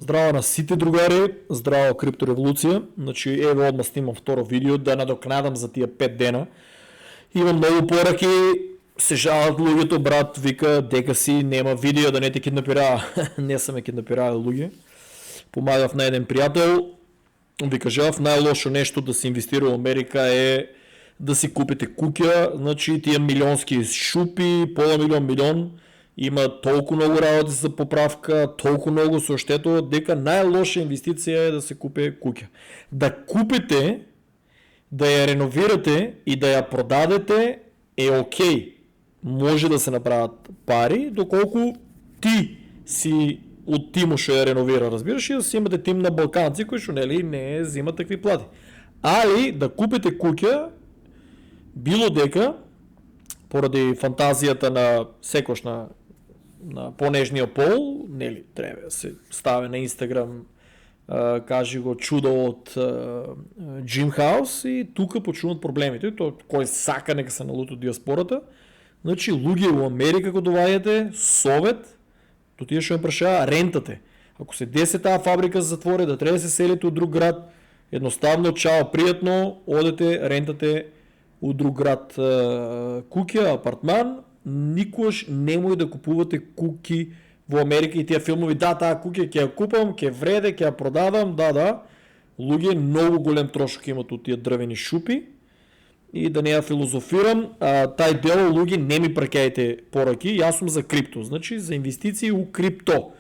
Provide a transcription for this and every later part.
Здраво на сите другари, здраво криптореволуция. Значи ево одма снимам второ видео да надокнадам за тия 5 дена. Имам много пораки, се жалат луѓето, брат вика дека си нема видео да не те киднапирава. Не са ме киднапиравали луѓе. Помагав на еден приятел, ви кажав най-лошо нещо да се инвестира в Америка е да си купите куќа, значи тия милионски шупи, пола милион, има толкова много работи за поправка, толкова много съобщето, дека най-лоша инвестиция е да се купи куќа. Да купите, да я реновирате и да я продадете е окей. Може да се направят пари, доколко ти си от тимо ще я реновира, разбираш, и да си имате тим на балканци, които не взимат такви плати. Али да купите куќа, било дека, поради фантазията на секош на по-нежния пол, нели, трябва да се ставя на Инстаграм, кажи го чудо от Джим Хаус и тука почнуват проблемите. Кой сака нека се налут от диаспората. Значи, луѓе у Америка кога доваѓате, совет, то тия ще ме прашава рентате. Ако се десе тази фабрика за затвори, да трябва да се селите от друг град, едноставно, чао, приятно, одете, рентате от друг град куќа, апартман, никогаш немој да купувате куки во Америка и тия филмови, да, таа куќа ќе ја купам, ќе вреде, ќе ја продадам, да. Луѓе многу голем трошок имат от тия дрвени шупи и да не ја филозофирам, тај дел луѓе не ми прекајте пораки, јас сум за крипто, значи за инвестиции у крипто.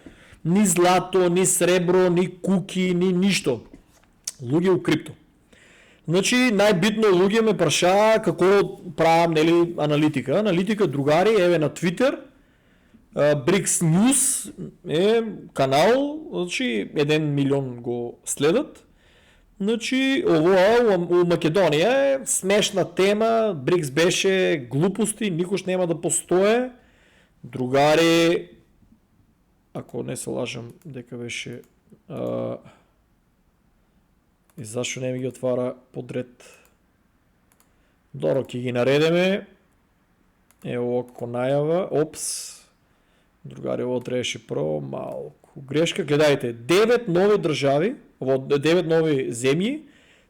Ни злато, ни сребро, ни куки, ни ништо. Луѓе у крипто. Значи најбитно луѓе ме прашаа како правам, нели, аналитика. Аналитика, другари, еве на Twitter, Brix News е канал, значи 1 милион го следат. Значи овоа у Македонија е смешна тема, Брикс беше глупости, никош нема да постое. Другари, ако не се лажам, дека беше и зашо не ми ги отвара подред. Добро, ќе ги наредеме. Ево како најава. Опс. Другари, ово требаше про малку грешка. Гледајте, 9 нови држави, 9 нови земји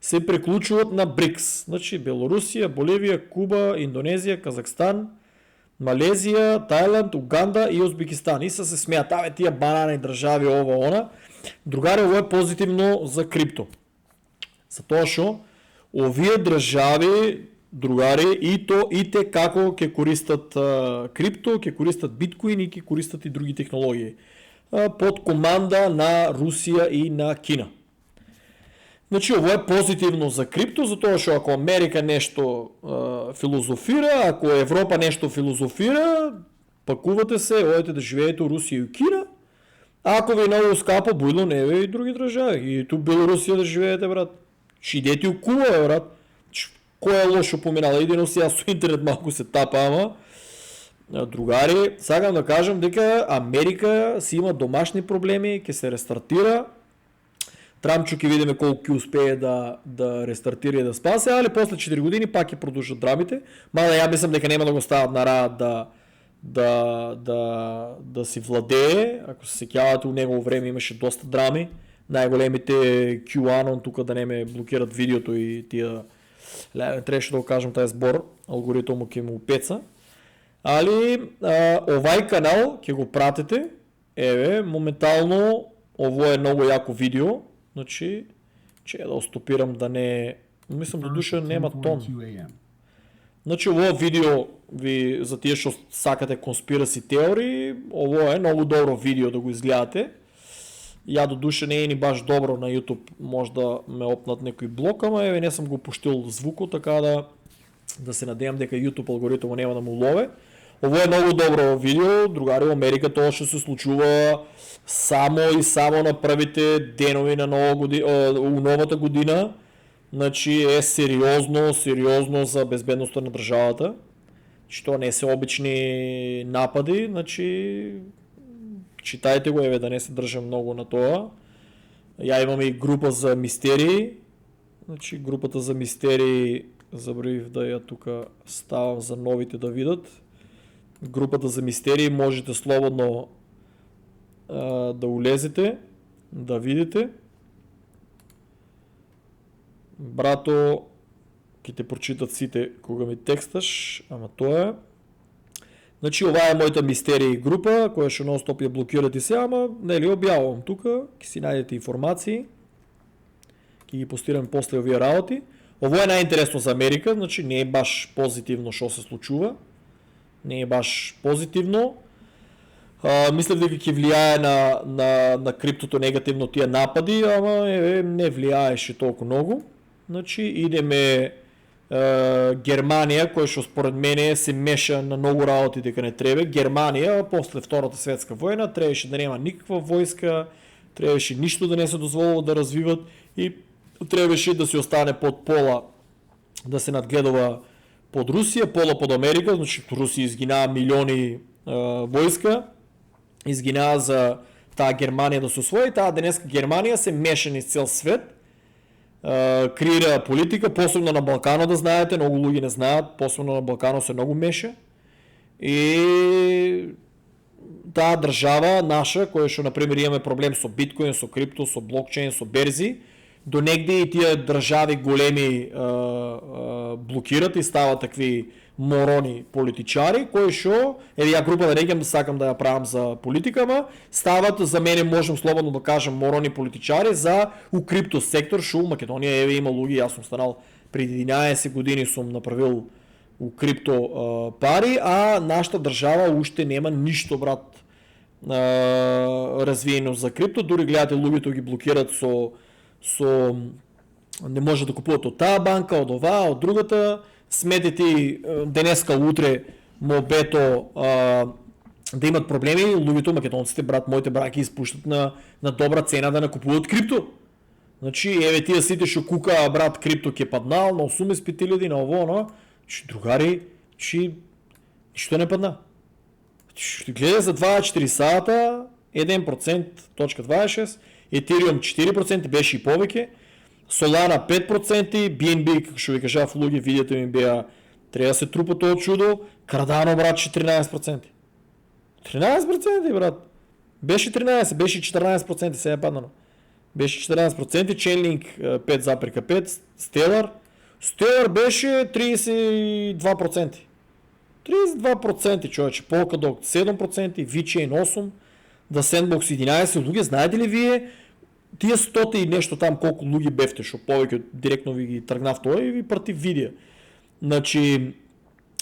се преклучуват на БРИКС. Значи Белорусија, Боливија, Куба, Индонезија, Казахстан, Малезија, Тајланд, Уганда и Узбекистан. И се смеат, тия банани држави, ова, она. Другари, ово е позитивно за крипто. Затоа што овие држави, другари, и те како ќе користат крипто, ќе користат биткоин и ќе користат и други технологии под команда на Русија и на Кина. Значи, ово е позитивно за крипто, затоа што ако Америка нешто филозофира, ако Европа нешто филозофира, пакувате се, одете да живеете у Русија и Кина, а ако ви е много скапо, бујно неве и други држави. И ту Белорусија да живеете, брат. Идете у Куба, брат. Кој е лошо поминала? Едино си јас со интернет малку се тапа, ама. Другари, сакам да кажам дека Америка си има домашни проблеми, ќе се рестартира. Трамчо ќе видиме колку ќе успее да рестартира и да спасе, али после 4 години пак ќе продолжат драмите. Мада ја мислам дека нема да го стават на рад да си владее. Ако се сеќавате, у негово време имаше доста драми. Најголемите QAnon тука да не ме блокират видеото и тия требаше да го кажам тај збор, алгоритм ќе му пеца. Али овај канал ќе го пратите. Еве, моментално ово е многу јако видео. Значи, ќе да стопирам да не, мислам да душа нема тон. Значи ово видео ви за тие што сакате конспираси теории, ово е многу добро видео да го изгледате. Ја до душа не е ни баш добро на YouTube, може да ме опнат некој блок, ама еве не сум го пуштил звуко, така да се надевам дека YouTube алгоритмот нема да му лове. Ово е многу добро видео, другари, во Америка тоа што се случува само и само на првите денови на новата година. Значи е сериозно за безбедноста на државата. Што не се обични напади, значи читајте го, еве, да не се држам многу на тоа. Ја имам и група за мистерии. Значи, групата за мистерии, забравив да ја тука ставам за новите да видат. Групата за мистерии можете слободно да улезете. да видите. Брато, ке те прочитат сите кога ми тексташ, ама тоа е. Значи, ова е мојата мистерија група, која што нон-стоп ја блокирате се, ама нели објавувам тука, ќе си најдете информации, ќе ги постирам после овие работи. Ово е најинтересно за Америка, значи не е баш позитивно што се случува, не е баш позитивно. Мислев дека ќе влијае на криптото негативно тие напади, ама не влијаеше толку многу. Значи, идеме Германија, која што според мене се меша на многу работи дека не треба. Германија, после Втората светска војна, требаше да нема никаква војска, требаше ништо да не се дозволува да развиват и требаше да се остане под пола, да се надгледува под Русија, пола под Америка, значи Русија изгинаа милиони војска, изгинаа за таа Германија да се освои, таа денеска Германија се меша низ цел свет, креира политика, посебно на Балкано да знаете, многу луѓе не знаат, посебно на Балкано се многу меша. И таа држава наша, која што например имаме проблем со биткоин, со крипто, со блокчейн, со берзи, до негде и тие држави големи блокират и стават такви морони политичари, кои што, ја група да рекам да сакам да ја правам за политика, ама стават, за мене можем слободно да кажам, морони политичари за у крипто сектор, што у Македонија има луѓе, јас сум станал преди 11 години сум направил у крипто пари, а нашата држава уште нема ништо, брат, развиено за крипто, дури гледате луѓето ги блокират со не може да купуват од таа банка, од оваа, од другата. Сметите денеска, утре мобето да имат проблеми, луѓето македонците, брат, моите браки испуштат на добра цена да накупуваат крипто. Значи, еве тие сите што кука, брат, крипто ќе паднал на 85.000 на ово, на, другари, ништо не падна. Ще гледа за 24 сата 1%.26, Ethereum 4% беше и повеќе, Solana 5%, BNB, како што ви кажав луѓе, видеото ми беа, треба да се трупа тоа чудо, Cardano, брат, 14%. 13%, брат. Беше 13, беше 14%, сега е паднано. Беше 14%, Chainlink 5,5%, Stellar беше 32%. 32%, човече, Polkadot 7%, VeChain 8%, The Sandbox 11%, луѓе, знаете ли вие, тие 100 и нешто там колку луѓе бевте, што повеќе директно ви ги тргнав тоа и ви прати видео. Значи,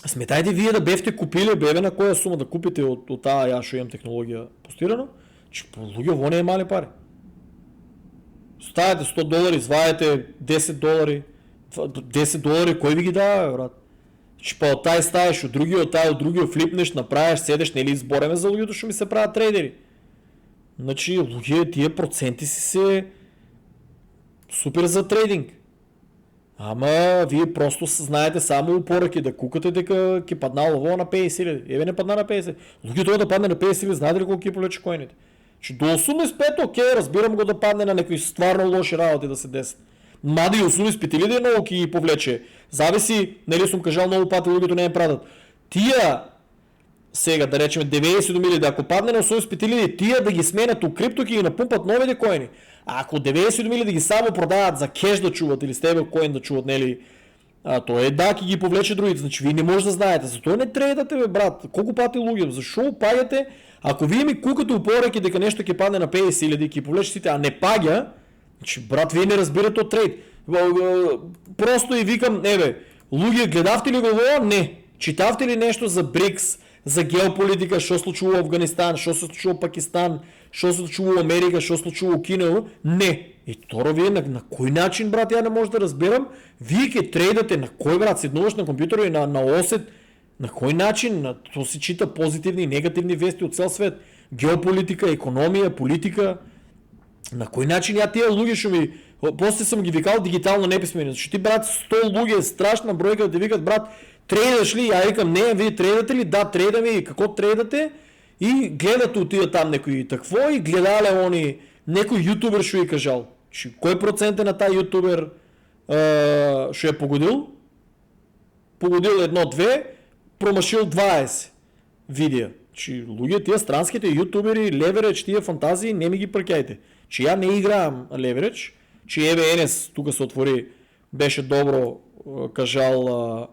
сметајте вие да бевте купиле, беве на која сума да купите од таа ја што имам технологија постирано, че луѓе во не е мали пари. Ставате $100, изваете $10, $10 кој ви ги дава, брат? Че па од тај ставиш, од другиот флипнеш, направиш, седеш, нели избореме за луѓето што ми се прават трейдери. Значи, луѓе, тие проценти си се супер за трейдинг. Ама, вие просто знаете само упораки да кукате дека ќе паднало ово на 50.000. Еве не падна на 50. Луѓе тоа да падне на 50.000, знаете ли колку ќе повлече коините? Че до 85, окей, разбирам го да падне на некои стварно лоши работи да се десат. Мади 85.000 многу ќе ги повлече. Зависи, нели сум кажал многу пати луѓето не ја пратат. Тие сега да речеме 90.000, ако падне на 85.000, тие да ги сменат у крипто, ќе ги напумпат новите коини. А ако 90.000 да ги само продават за кеш да чуват или стебел коин да чуват, нели, тоа е да ќе ги повлече другите. Значи вие не може да знаете. Затоа не трейдате, бе, брат. Колку пати луѓе, зашо паѓате? Ако вие ми кукате упореки дека нешто ќе падне на 50.000 и ќе повлече сите, а не паѓа, значи брат, вие не разбирате од трейд. Просто и викам, еве, луѓе, гледавте ли го ово? Не. Читавте ли нешто за БРИКС, за геополитика, што се случува во Афганистан, што се случува во Пакистан, што се случува во Америка, што се случува во Кина? Не. И торо вие на кој начин, брат, ја не може да разберам, вие ќе трейдате на кој, брат, седнуваш на компјутерот и на осет, на кој начин, тоа се чита позитивни и негативни вести од цел свет, геополитика, економија, политика, на кој начин ја тие луѓе што ми, после сум ги викал дигитално неписмени, значи ти, брат, 100 луѓе, страшна бројка да ти викат, брат, трейдаш ли? Ја викам, не, вие трейдате ли? Да, трейдаме, и како трейдате? И гледат отида там некои такво и гледале они некој јутубер што ја кажал. Кој процент е на тај јутубер што ја погодил? Погодил 1-2, промашил 20 видео. Че луѓе тия странските ютубери, леверидж, тия фантазии, не ми ги прекајте. Че ја не играам леверидж, че еве Енес тука се отвори, беше добро кажал,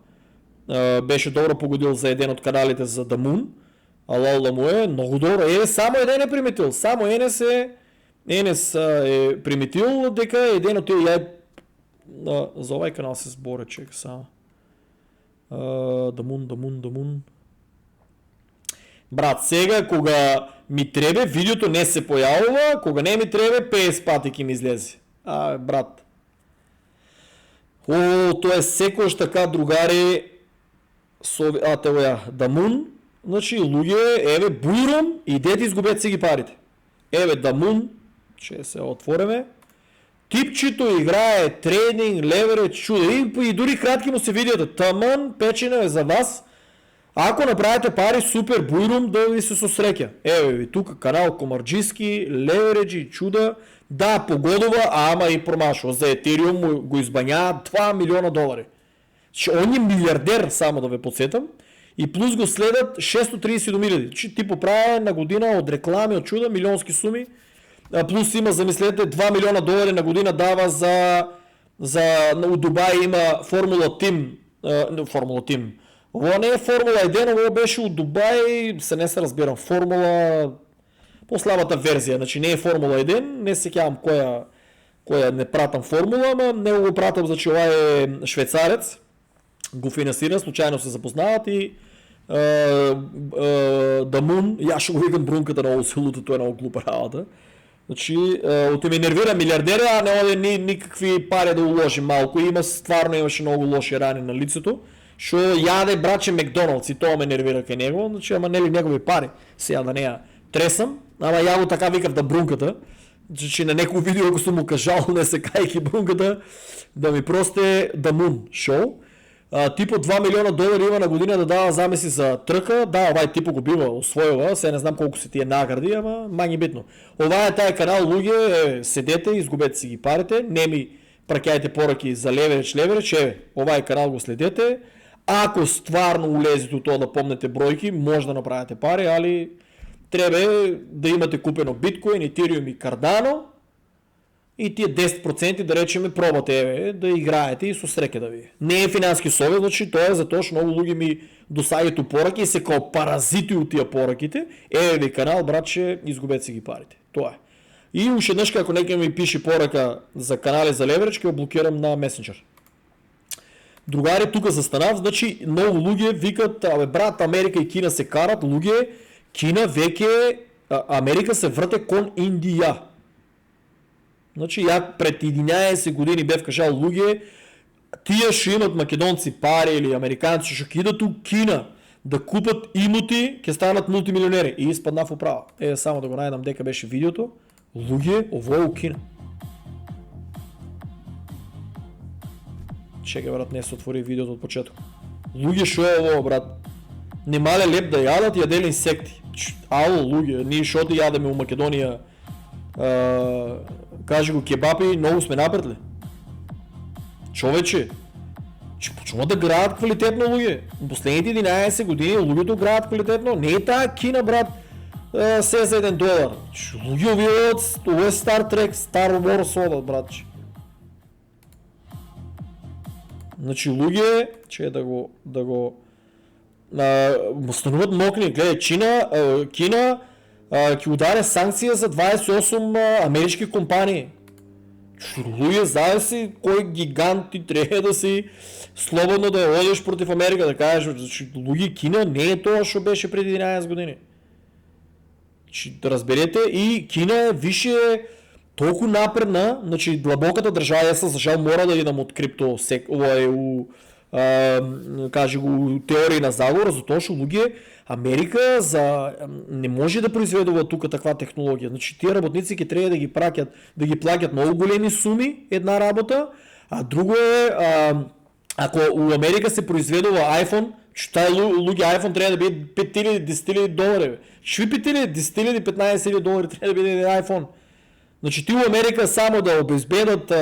беше добро погодил за еден од каналите за Дамун, алал да му е, многу добро. Само еден е приметил, само Енес е приметил дека еден од тие за овај канал се зборе, чека само. Дамун. Брат, сега кога ми требе, видеото не се појавува, кога не ми требе, 50 пати ќе ми излезе. Брат. Тоа е секојаш така, другари, Дамун, значи луѓе, еве бујром, идете изгубете си ги парите. Еве Дамун, че се отвореме. Типчето играе трейдинг, леверидж, чуда и дури кратки му се видеота. Таман, печена е за вас. Ако направите пари, супер, бујрум да ви се сосреќа. Еве ви тука канал Комарджиски, левериджи, чуда. Да, погодува, ама и промашува. За Етериум го избања $2 милиона. Он е милиардер, само да ве подсетам. И плюс го следат 632 000. Типо прави на година од реклами, од чуда, милионски суми. Плюс има, замислете, $2 милиона на година дава за у Дубај има Формула Тим. Ово не е Формула 1, ово беше у Дубај, не се разбирам, Формула по-слабата верзија, значи не е Формула 1, не се сеќавам која не пратам Формула, ама не го пратам, значи ова е швейцарец, го финансира, случајно се запознават и Дамун, ја што го викам брунката на селото, тоа е много глупа работа. Значи, оте ми нервира милиардера, а не оде никакви пари да уложи малку. Стварно имаше многу лоши рани на лицето. Шо јаде браче Макдоналдс и тоа ме нервира кај него, значи ама нели негови пари. Сега да не ја тресам, ама ја го така викав да брунката. Значи на некој видео ако сум му кажал не се кајки брунката, да ми просте Дамун шоу. Типо $2 милиона има на година да дава замеси за трка. Да, овај типо го бива освојува, се не знам колку се тие награди, ама мање битно. Ова е тај канал, луѓе, седете, изгубете си ги парите, не ми праќајте пораки за леверидж, овај канал го следете. Ако стварно улезете у тоа да помнете бројки, може да направите пари, али треба да имате купено биткоин, Етериум и Кардано и тие 10% да речеме пробате да играете и со среќа да ви. Не е финански совет, значи тоа е затоа што многу луѓе ми досаѓаат пораки и се као паразити од тие пораките. Еве ви канал, братче, изгубете си ги парите. Тоа е. И уште еднаш ако некој ми пише порака за канали за леверидж, ќе го блокирам на Месенџер. Другари, тука застанав, значи многу луѓе викат, брат, Америка и Кина се карат, луѓе, Кина веќе, Америка се врте кон Индија. Значи, ја пред 11 години бев кажал, луѓе, тие што имат македонци пари или американци што ќе идат у Кина да купат имоти, ќе станат мултимилионери. И испаднав управа. Само да го најдам дека беше видеото. Луѓе, ово е у Кина. Чекај, брат, не се отвори видеото од почеток. Луѓе, што е ово, брат? Немале леп да јадат, јаделе инсекти. Ало, луѓе, ние што да јадеме у Македонија, кажи го кебапи, многу сме напредли. Човече, почнува да граат квалитетно луѓе. Последните 11 години луѓето граат квалитетно. Не е таа Кина, брат, се за $1. Луѓе овие, ово е Star Trek, Star Wars одат, братче. Значи луѓе, че да го стануват мокни. Гледај, Кина ќе ударе санкција за 28 амерички компании. Луѓе, знаеш си кој гигант ти треба да си слободно да ја одиш против Америка, да кажеш, значи луѓе, Кина не е тоа што беше пред 11 години. Да разберете, и Кина е више толку напредна, значи длабоката држава, јас за жал мора да идам од крипто кажи го теории на заговор, затоа што луѓе, Америка не може да произведува тука таква технологија. Значи тие работници ќе треба да ги плаќат многу големи суми една работа, а друго е ако у Америка се произведува iPhone, таа луѓе iPhone треба да биде $5,000-10,000. Шви $5,000, $10,000, $15,000 треба да биде iPhone. Значи ти у Америка само да обезбедат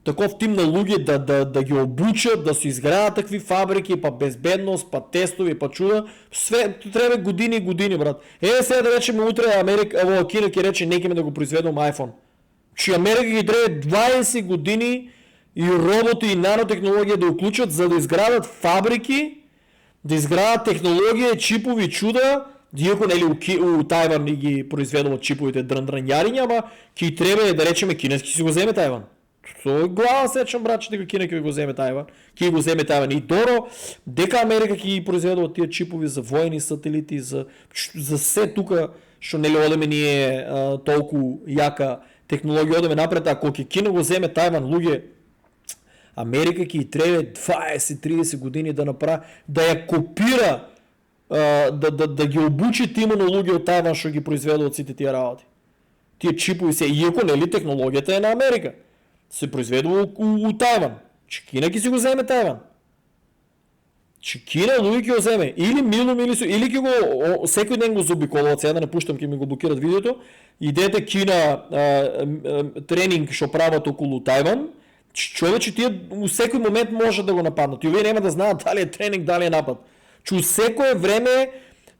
таков тим на луѓе да ги обучат, да се изградат такви фабрики, па безбедност, па тестови, па чуда, све треба години и години, брат. Сега да речеме утре Америка, Кина ќе рече некиме да го произведам iPhone. Че Америка ги треба 20 години и роботи и нанотехнологија да уклучат за да изградат фабрики, да изградат технологија, чипови чуда, иако нели у Тајван ги произведуват чиповите дръндрънјариња, ама ќе треба да речеме кинески си го земе Тајван. Тоа глава сечам, брат, че дека Кина ќе го земе Тајван. Ќе го земе Тајван и доро дека Америка ќе ги произведува тие чипови за војни сателити, за се тука што нели одеме ние толку јака технологија одеме напред, ако ќе Кина го земе Тајван, луѓе, Америка ќе треба 20-30 години да направи, да ја копира, да ги обучи тимо на луѓе од Тајван што ги произведуваат сите тие работи. Тие чипови се, иако нели технологијата е на Америка, се произведува у Тајван. Че Кина ќе си го земе Тајван. Че Кина луѓе ќе го земе или милом или ќе го секој ден го заобиколуваат, сега да не пуштам ќе ми го блокират видеото. Идете Кина тренинг што прават околу Тајван. Човече тие у секој момент може да го нападнат. И овие нема да знаат дали е тренинг, дали е напад. Че у секое време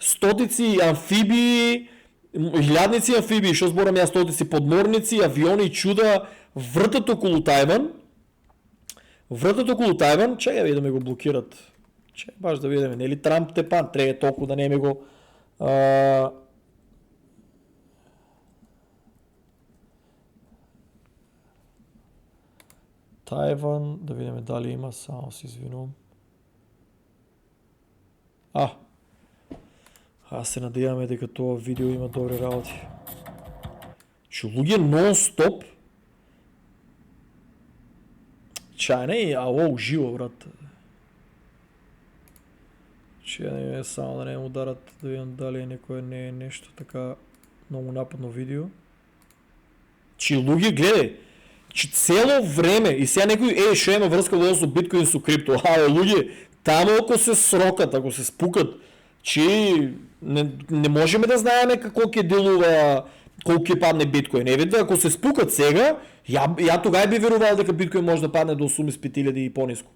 стотици амфибии, илјадници амфибии, што зборам ја, стотици подморници, авиони, чуда вртат околу Тајван. Чекај да ме го блокират. Чекај баш да видиме, нели Трамп тепан, треба толку да не ме го Тајван, да видиме дали има, само се извинувам. Аз се надеваме дека тоа видео има добри работи. Че луѓе нон-стоп. Чај, уживо, брат. Че не е само да не му ударат, да видам дали некој не е нешто така многу нападно видео. Че луѓе, гледај, че цело време, и сега некој, шо има врска во со биткоин со крипто, луѓе, тамо ако се срокат, ако се спукат, че не можеме да знаеме како ќе делува, колку ќе падне биткоин. Еве, ако се спукат сега, ја тогава би верувал дека биткоин може да падне до 85.000 и пониско.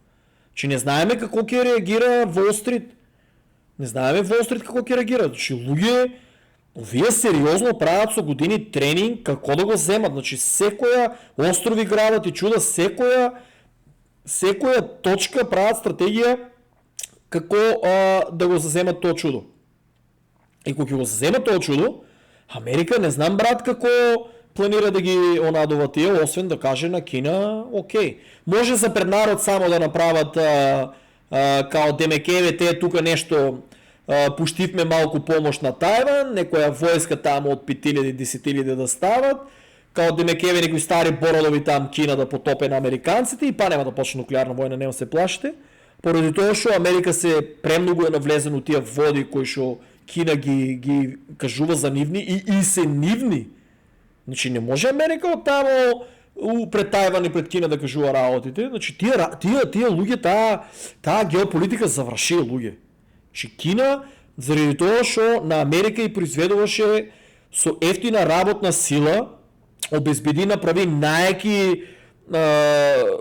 Че не знаеме како ќе реагира Wall Street. Не знаеме Wall Street како ќе реагира. Че луѓе, овие сериозно прават со години тренинг како да го земат. Значи секоја острови градат и чуда, секоја точка прават стратегија како да го заземат тоа чудо. И кога ќе го заземат тоа чудо, Америка не знам, брат, како планира да ги онадува тие, освен да каже на Кина, окей. Може за пред народ само да направат као демекеве, те тука нешто пуштивме малку помош на Тајван, некоја војска таму од 5.000-10.000 да стават, као демекеве некои стари бородови там Кина да потопе на американците и па нема да почне нуклеарна војна, нема се плашите. Поради тоа што Америка се премногу е навлезен у тие води кои што Кина ги кажува за нивни и се нивни. Значи не може Америка од тамо пред Тајван и пред Кина да кажува работите. Значи тие луѓе, таа геополитика заврши, луѓе. Че Кина заради тоа што на Америка и произведуваше со ефтина работна сила, обезбеди направи најаки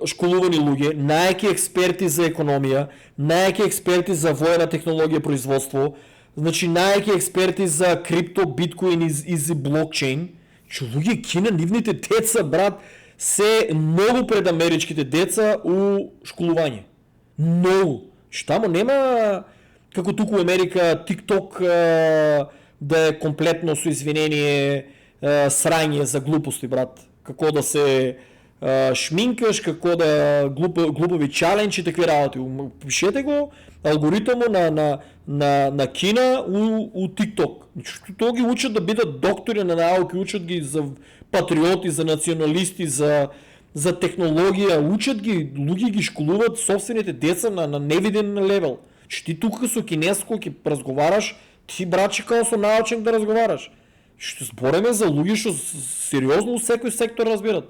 школувани луѓе, најаки експерти за економија, најаки експерти за војна технологија производство, значи најаки експерти за крипто, биткоин и за блокчейн. Че луѓе, Кина, нивните деца, брат, се многу пред америчките деца у школување. Многу. Че тамо нема како туку у Америка TikTok да е комплетно со извинение срање за глупости, брат. Како да се шминкаш, како да глупови чаленџи и такви работи. Пишете го алгоритму на Кина у TikTok. Тоа ги учат да бидат доктори на науки, учат ги за патриоти, за националисти, за технологија, учат ги, луѓе ги школуват собствените деца на невиден левел. Че ти тука со кинеско ќе разговараш, ти брачи као со научник да разговараш. Што збореме за луѓе што сериозно у секој сектор разбират.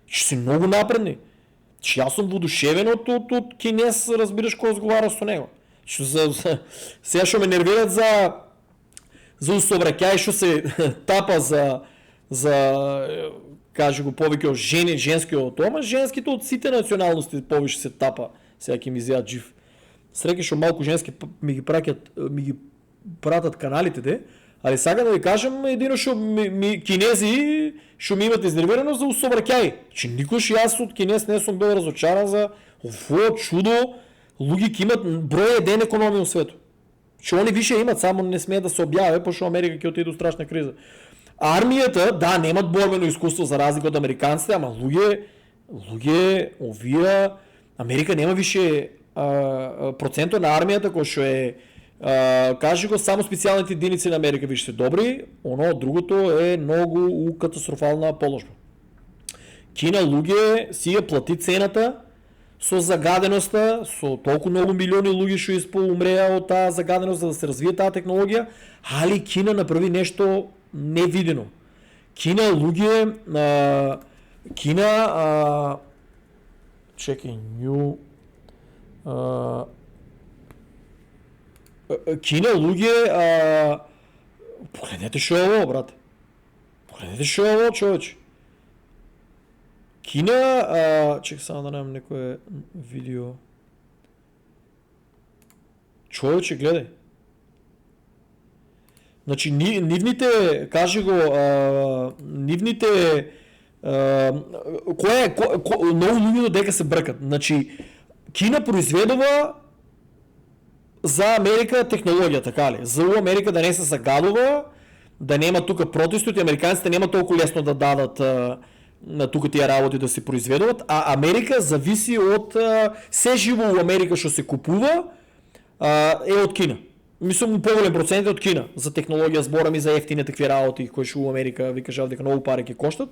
Че си многу напредни. Че јас сум воодушевен од кинес, разбираш, кој разговараш со него. Сега што ме нервират за усовраќај што се тапа за каже го повеќе од женски од тоа, ама женските од сите националности повеќе се тапа, сега ќе ми изјаат жив. Среќа што малку женски ми ги пратат каналите де, али сакам да ви кажам едино што кинези што ми имат изнервирано за усовраќај. Че никош јас од кинез не сум бил разочаран за ово чудо, луѓе ќе имат број еден економија во светот. Што они више имат, само не смеат да се објаве, пошто Америка ќе отиде во страшна криза. Армијата, да, немат борбено искуство за разлика од американците, ама луѓе, овие, Америка нема више процентот на армијата кој што е, кажи го, само специјалните единици на Америка више се добри, оно другото е многу у катастрофална положба. Кина луѓе си ја плати цената со загаденоста, со толку многу милиони луѓе што умреа од таа загаденост за да се развие таа технологија, али Кина направи нешто невидено. Кина луѓе, чекај, Кина луѓе, погледнете што е ово, брате. Погледнете што е ово, човече. Кина, чек само да немам некое видео. Човече, гледај. Значи, нивните, кажи го, нивните, многу луѓе додека се бркат. Значи, Кина произведува за Америка технологија, така ли? За Америка да не се загадува, да нема тука протести, американците нема толку лесно да дадат на тука тие работи да се произведуваат, а Америка зависи од се живо во Америка што се купува е од Кина. Мислам поголем процент од Кина за технологија, зборам и за ефтини такви работи кои што во Америка ви кажав дека многу пари ќе коштат.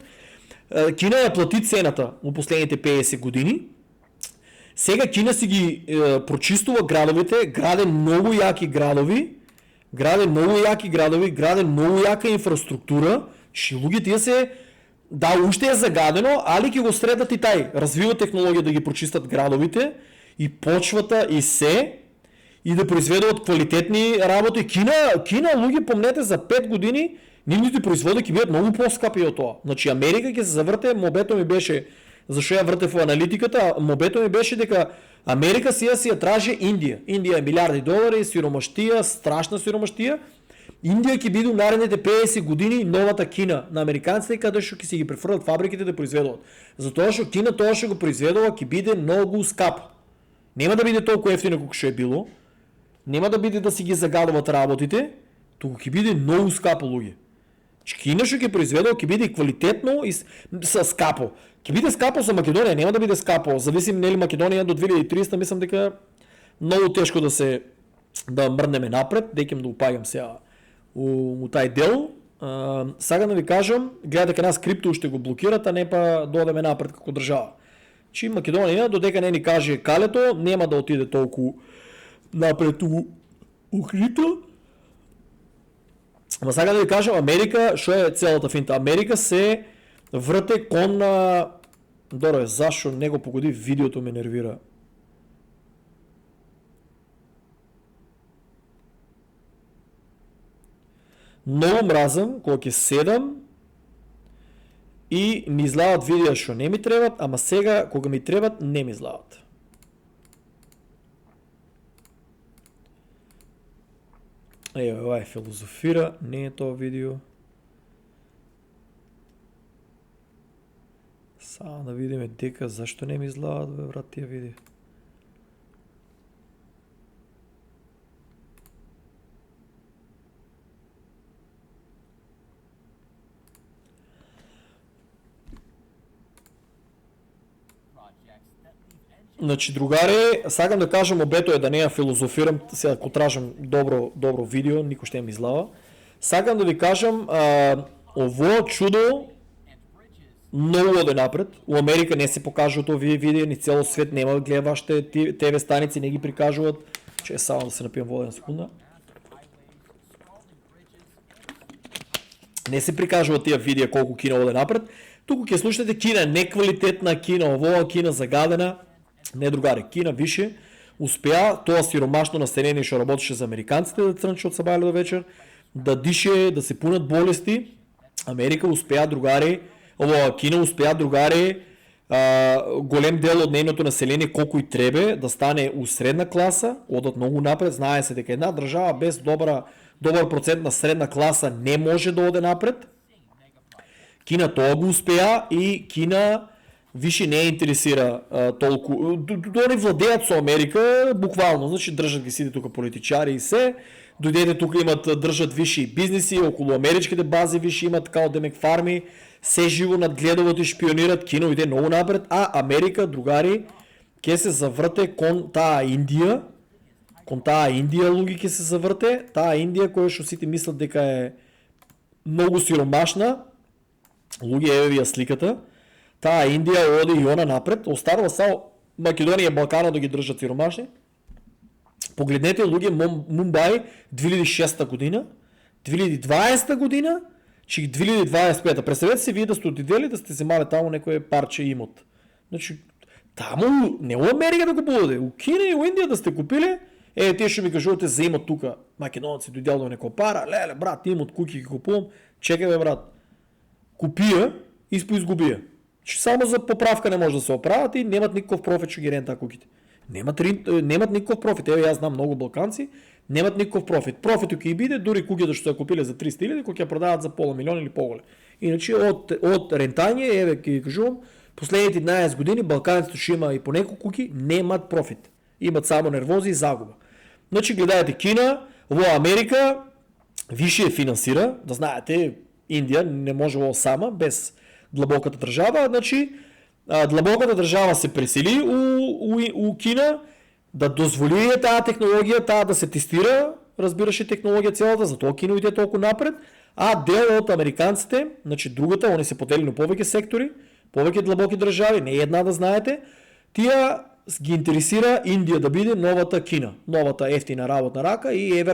Кина ја плати цената во последните 50 години. Сега Кина си ги прочистува градовите, граде многу јаки градови, граде многу јака инфраструктура, што луѓе тие се да уште е загадено, али ќе го средат и тај, развива технологија да ги прочистат градовите и почвата и се, и да произведуваат квалитетни работи. Кина луѓе, помнете, за 5 години нивните производи ќе бидат многу поскапи од тоа. Значи Америка ќе се заврте, мобето ми беше, зашто ја вртев во аналитиката, мобето ми беше дека Америка си ја тражи Индија. Индија е милиарди долари, сиромаштија, страшна сиромаштија. Индија ќе биде наредните 50 години новата Кина на американците, каде што ќе си ги префрлат фабриките да произведуваат. Затоа што Кина тоа што го произведува ќе биде многу скапо. Нема да биде толку ефтино колку што е било. Нема да биде да си ги загадуваат работите, туку ќе биде многу скапо, луѓе. Кина што ќе произведува ќе биде квалитетно и скапо. Ќе биде скапо за Македонија, нема да биде скапо. Зависим нели Македонија до 2300, мислам дека многу тешко да мрнеме напред, дека да упаѓам сега у тај дел. Сакам да ви кажам, гледате дека нас крипто уште го блокират, а не па додеме напред како држава. Чи Македонија додека не ни каже калето, нема да отиде толку напред у крипто. Ама сакам да ви кажам, Америка, што е целата финта? Америка се врте кон на... Добро, зашо не го погоди видеото ме нервира. Многу мразам кога ќе седам и ми излават видеа што не ми требат, ама сега кога ми требат не ми излават. Ова е филозофира, не е тоа видео. Само да видиме дека зашто не ми излават, бе, брат, тие видео. Значи, другари, сакам да кажам, обето е да не ја филозофирам, сега ако тражам добро видео, никој ще ми излава. Сакам да ви кажам, ово чудо многу оде напред. У Америка не се покажуваат овие видео, ни цело свет нема да гледа вашите ТВ станици, не ги прикажуваат. Че само да се напијам вода на секунда. Не се прикажуваат тие видео колку Кина оде напред. Туку ќе слушате Кина неквалитетна, Кина овоа, Кина загадена. Не, другари, Кина више успеа тоа сиромашно население што работеше за американците да црнче од сабајле до вечер, да дише, да се пунат болести. Америка успеа, другари, Кина успя, другари, голем дел од нейното население колку и требе да стане у средна класа, одат многу напред, знае се дека една држава без добар процент на средна класа не може да оде напред. Кина тоа го успеа и Кина више не интересира толку. Дори владеат со Америка, буквално, значи држат ги сите тука политичари и се. Дојдете тука држат виши бизниси, околу америчките бази виши имат као демек фарми, се живо надгледуват и шпионират, Кина иде многу напред, а Америка, другари, ќе се заврте кон таа Индија, луѓе ќе се заврте, таа Индија која што сите мислат дека е многу сиромашна, луѓе еве ви ја сликата, таа Индија оди и она напред, останува само Македонија и Балкана да ги држат сиромашни. Погледнете луѓе Мумбај 2006 година, 2020 година, че 2025. Представете се вие да сте отидели да сте земали таму некој парче имот. Значи, таму не у Америка да купувате, у Кина и у Индија да сте купили, тие што ми кажувате за имот тука, македонци дојдел до некој пара, леле брат, имот куки ги купувам, чекај бе брат, купија и изгубија. Че само за поправка не може да се оправат и немат никаков профит што ги рента куките. Немат никаков профит. Ево јас знам многу балканци, немат никаков профит. Профитот ќе биде дури куќата што ја купиле за 300.000, кои ќе продават за пола милион или поголе. Иначе од рентање, еве ќе кажувам, последните 11 години балканците што има и по неколку куќи немат профит. Имат само нервози и загуба. Значи гледајте Кина, во Америка више финансира, да знаете, Индија не може во сама без длабоката држава, значи длабоката држава се пресели у Кина да дозволи таа технологија, таа да се тестира, разбираше технологија целата, затоа Кина иде толку напред, а дел од американците, значи другата, они се поделени на повеќе сектори, повеќе длабоки држави, не една да знаете, тие ги интересира Индија да биде новата Кина, новата ефтина работна рака и еве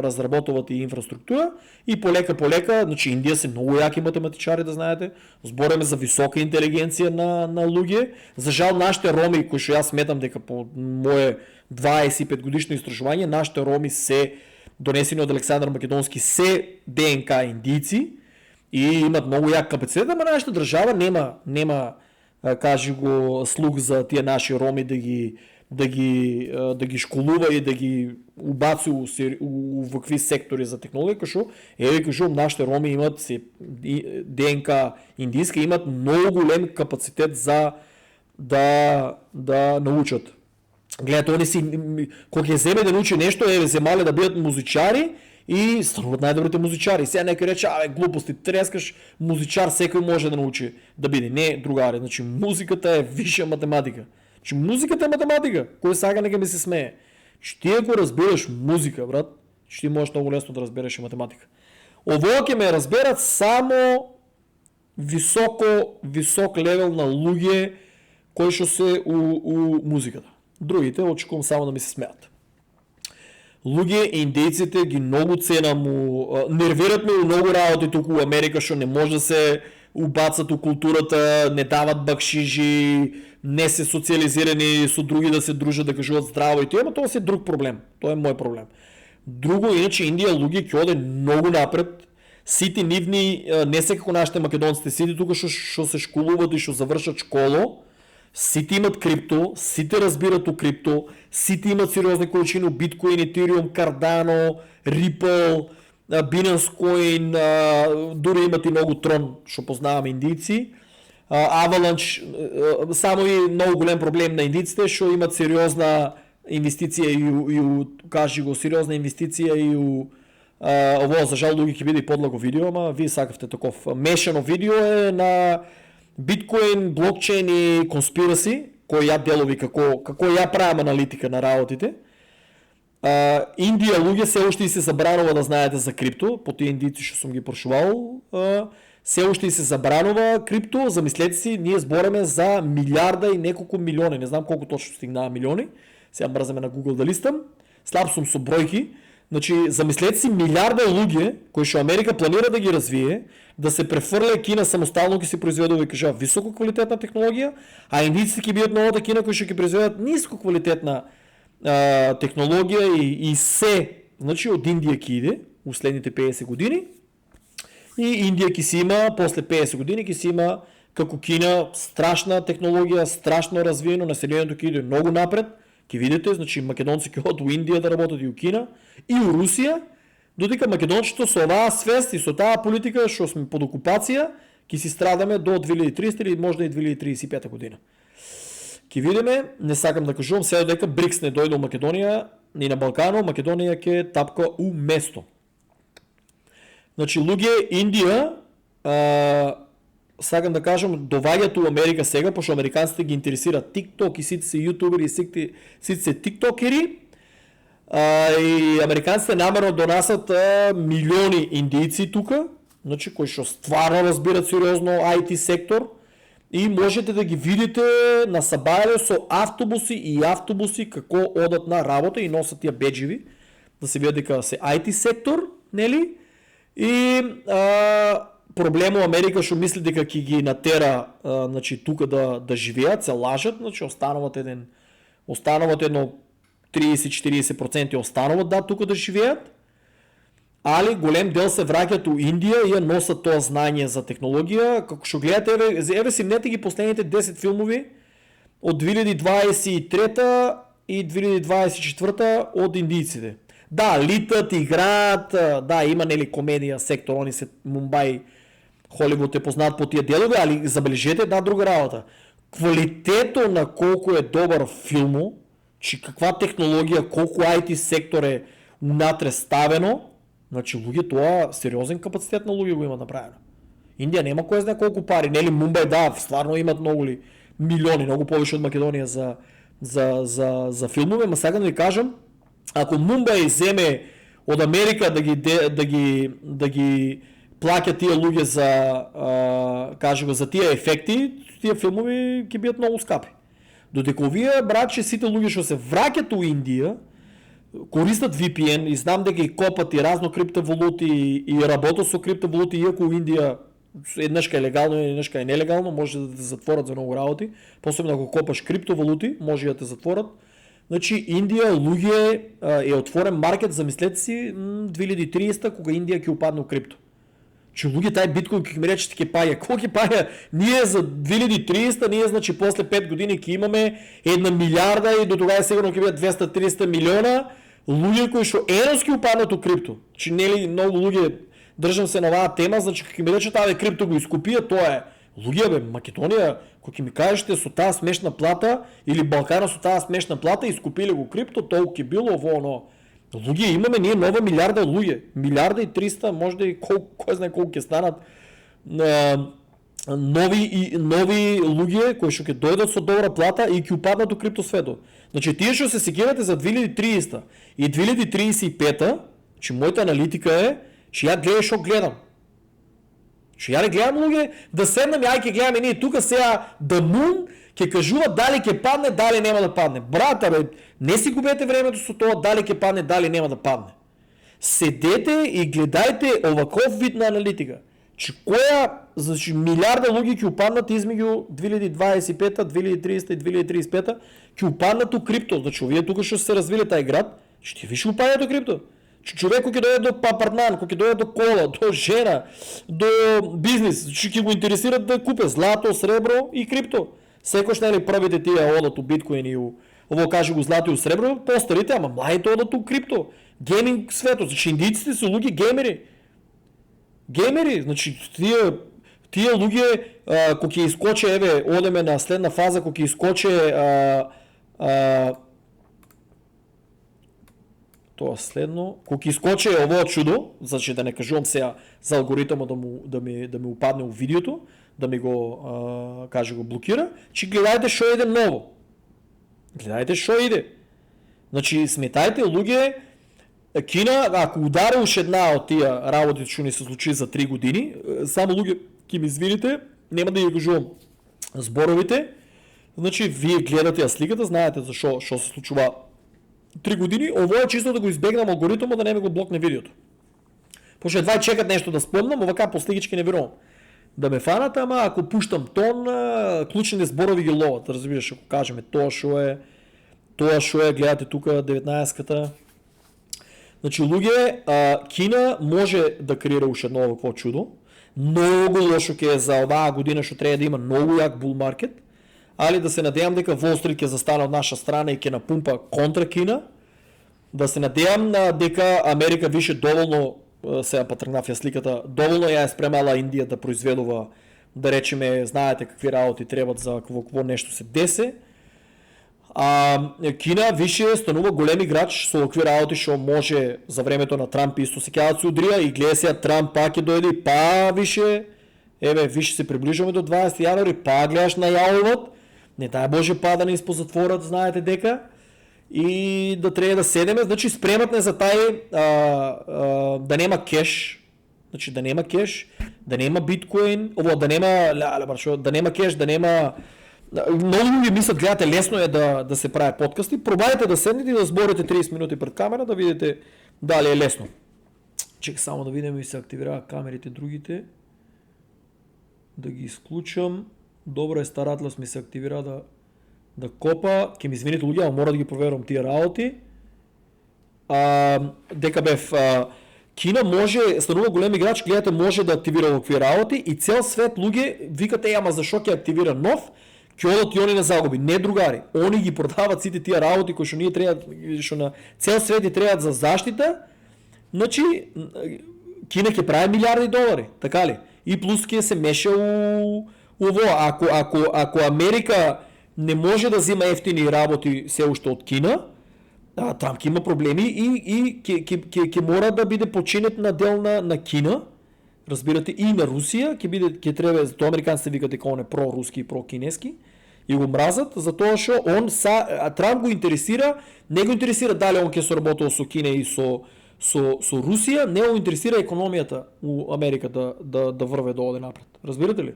разработуват и инфраструктура и полека, значи Индија се многу јаки математичари да знаете, збориме за висока интелигенција на луѓе. За жал нашите роми, кои што јас сметам дека по мое 25 годишно истражување, нашите роми се донесени од Александар Македонски се ДНК индици и имат многу јак капацитет, ама нашата држава нема кажи го слух за тие наши роми да ги школува и да ги убацува у вакви сектори за технологија, кај што еве кажувам нашите роми имат ДНК индиска, имат многу голем капацитет за да научат. Гледате, они си кога ќе земе да научи нешто, земале да бидат музичари и стануваат најдобрите музичари. Сега некој рече, глупости, трескаш, музичар секој може да научи да биде. Не, другари, значи музиката е виша математика. Значи музиката е математика, кој сага нека ми се смее. Че ти ако разбираш музика, брат, че ти можеш многу лесно да разбереш и математика. Ово ќе ме разберат само висок левел на луѓе кои што се у музиката. Другите очекувам само да ми се смеат. Луѓе индејците ги многу ценам, нервират ме многу работи туку у Америка што не може да се убацат у културата, не дават бакшижи, не се социализирани со други да се дружат, да кажуват здраво и тоа, ама тоа се друг проблем. Тоа е мој проблем. Друго, иначе Индија луѓе ќе оде многу напред. Сите нивни, не се како нашите македонците, сите тука што се школуват и што завршат школо, сите имат крипто, сите разбират у крипто, сите имат сериозни количини биткоин, етериум, кардано, Ripple, Binance Coin, дури имат и многу трон, што познаваме индици. Avalanche, само и многу голем проблем на индиците, што имат сериозна инвестиција и кажи го, сериозна инвестиција и ово за жал луѓе ќе биде и подлаго видео, ама вие сакавте таков мешано видео е на биткоин, блокчейн и конспираси, кои ја делови како ја правам аналитика на работите. Индија луѓе се уште и се забранува да знаете за крипто, по тие индици што сум ги прошувал, се уште и се забранува крипто, замислете си, ние збореме за милиарда и неколку милиони, не знам колку точно стигнаа милиони, сега мрзаме на Google да листам, слаб сум со бројки. Значи, замислете си милиарда луѓе кои што Америка планира да ги развие, да се префрля Кина самостално ќе се произведува и кажа високо квалитетна технологија, а индиците ќе бидат новата Кина кои што ќе произведат ниско квалитетна технологија и се, значи од Индија ќе иде у следните 50 години. И Индия ки си има, после 50 години ки си има како Кина, страшна технологија, страшно развиено, населението ки иде многу напред. Ки видите, значи македонци ки од у Индија да работат и у Кина, и у Русија, додека македончето со оваа свест и со таа политика што сме под окупација, ки си страдаме до 2300 или можда и 2035 година. Ки видиме, не сакам да кажувам, сега дека БРИКС не дојде у Македонија и на Балкано, Македонија ќе тапка у место. Значи, луѓе, Индија, сакам да кажам, доваѓаат у Америка сега, пошто американците ги интересира TikTok и сите се јутубери и сите се тиктокери, и американците намерно донасат милиони индијци тука, значи кои што стварно разбират сериозно IT сектор, и можете да ги видите на сабајале со автобуси како одат на работа и носат тие беджеви, да се види дека се IT сектор, нели? И проблемо Америка што мисли дека ќе ги натера значи тука да живеат, се лажат, значи остануват едно 30-40% остануват да тука да живеат. Али голем дел се враќаат у Индија и ја носат тоа знање за технологија. Како што гледате, еве симнете ги последните 10 филмови од 2023 и 2024 од индијците. Да, литат, играат, да, има нели комедија сектор, они се Мумбај, Холивуд е познат по тие делови, али забележете една друга работа. Квалитето на колку е добар филмо, че каква технологија, колку IT сектор е унатре ставено, значи луѓе тоа сериозен капацитет на луѓе го имат направено. Индија нема кој знае колку пари, нели Мумбај да, стварно имат многу ли милиони, многу повеќе од Македонија за филмови, ма сега да ви кажам, ако Мумбај земе од Америка да ги плаќа тие луѓе за тие ефекти, тие филмови ќе бидат многу скапи. Додека овие братче сите луѓе што се враќаат у Индија, користат VPN и знам дека и копат и разно криптовалути и работат со криптовалути, иако у Индија еднашка е легално и еднашка е нелегално, може да те затворат за многу работи, посебно ако копаш криптовалути, може да те затворат. Значи Индија луѓе е отворен маркет, замислете си 2030 кога Индија ќе упадне у крипто. Че луѓе тај биткоин ќе ми речете ќе паѓа. Колку ќе паѓа? Ние за 2030, ние значи после 5 години ќе имаме 1 милиарда и до тогава сигурно ќе бидат 200-300 милиона луѓе кои што еднаш ќе упаднат у крипто. Че нели многу луѓе држам се на оваа тема, значи ќе ми речете аве крипто го искупија, тоа е. Луѓе бе, Македонија, кој ќе ми кажете со таа смешна плата или Балкана со таа смешна плата искупиле го крипто, толку ќе било ово оно. Луѓе имаме ние нова милиарда луѓе, милиарда и 300, можда и кој знае колку ќе станат нови луѓе кои што ќе дојдат со добра плата и ќе упаднат у крипто светот. Значи тие што се секирате за 2030 и 2035, че мојата аналитика е, че ја гледам што гледам. Че ја не гледам луѓе да седнам и ај ќе гледаме ние тука сега The Moon, ќе кажува дали ќе падне, дали нема да падне. Брата бе, не си губете времето со тоа дали ќе падне, дали нема да падне. Седете и гледајте оваков вид на аналитика. Че која, значи милиарда луѓе ќе упаднат измеѓу 2025, 2030 и 2035 ќе упаднат у крипто. Значи овие тука што се развиле тај град, ќе више упаѓаат у крипто. Човек кој ќе дојде до апартман, кој ќе дојде до кола, до жена, до бизнис, ќе го интересират да купе злато, сребро и крипто. Секој што нели првите тие одат у биткоин и у ово каже го злато и у сребро, постарите, ама младите одат у крипто. Гейминг светот, значи индијците се луѓе геймери. Геймери, значи тие луѓе кои ќе искоче, еве, одеме на следна фаза, кои ќе искоче тоа следно, кој ќе искоче овој чудо, значи да не кажувам сега за алгоритмот да ми упадне у видеото, да ми го каже го блокира, че гледајте што иде ново. Гледајте што иде. Значи сметајте луѓе, Кина ако удари уште една од тие работи што ни се случи за 3 години, само луѓе ќе ми извините, нема да ја кажувам зборовите. Значи вие гледате ја сликата, знаете за што се случува 3 години, ово е чисто да го избегнам алгоритмот да не ми го блокне видеото. Пошто едва чекат нешто да спомнам, овака по сликички не верувам да ме фанат, ама ако пуштам тон, клучните зборови ги ловат, разбираш, ако кажеме тоа што е, гледате тука 19-ката. Значи луѓе, Кина може да креира уште едно овакво чудо. Многу лошо ќе е за оваа година што треба да има многу јак бул маркет, али да се надевам дека Wall Street ќе застане од наша страна и ќе напумпа контра Кина. Да се надевам дека Америка више доволно, сега патрнав ја сликата, доволно ја е спремала Индија да произведува, да речеме, знаете какви работи требат за какво нешто се десе. Кина више станува голем играч со овакви работи што може за времето на Трамп исто се ќе се удрија и гледа сега Трамп пак ќе дојде и па више, више се приближуваме до 20 јануари, па гледаш најавуваат, не дај Боже па да не испозатворат, знаете дека, и да треба да седеме, значи спремат не за тај да нема кеш, значи да нема кеш, да нема биткоин, да нема кеш, да нема. Многу луѓе мислат, гледате, лесно е да се прави подкасти. Пробајте да седнете и да зборите 30 минути пред камера да видите дали е лесно. Чек само да видим и се активираат камерите другите. Да ги исклучам. Добро е, старателност ми се активира да копа. Ке ми извините луѓе, ама мора да ги проверам тие работи. Дека бев Кина може, станува голем играч, гледате, може да активира овакви работи и цел свет луѓе викате, ама зашо ќе активира нов? Ќе одат и они на загуби. Не, другари, они ги продават сите тие работи кои што ние треба, што на цел свет и требаат за заштита. Значи Кина ќе прави милиарди долари, така ли? И плюс ќе се меша у ово. Ако Америка не може да зема ефтини работи се уште од Кина, Трамп ќе има проблеми и ќе мора да биде починет на дел на Кина. Разбирате, и на Русија ќе треба, затоа американците викат дека он е проруски и прокинески и го мразат, затоа што Трамп го интересира, не го интересира дали он ќе соработува со Кина и со Русија, не го интересира економијата у Америка да врве до оде напред. Разбирате ли?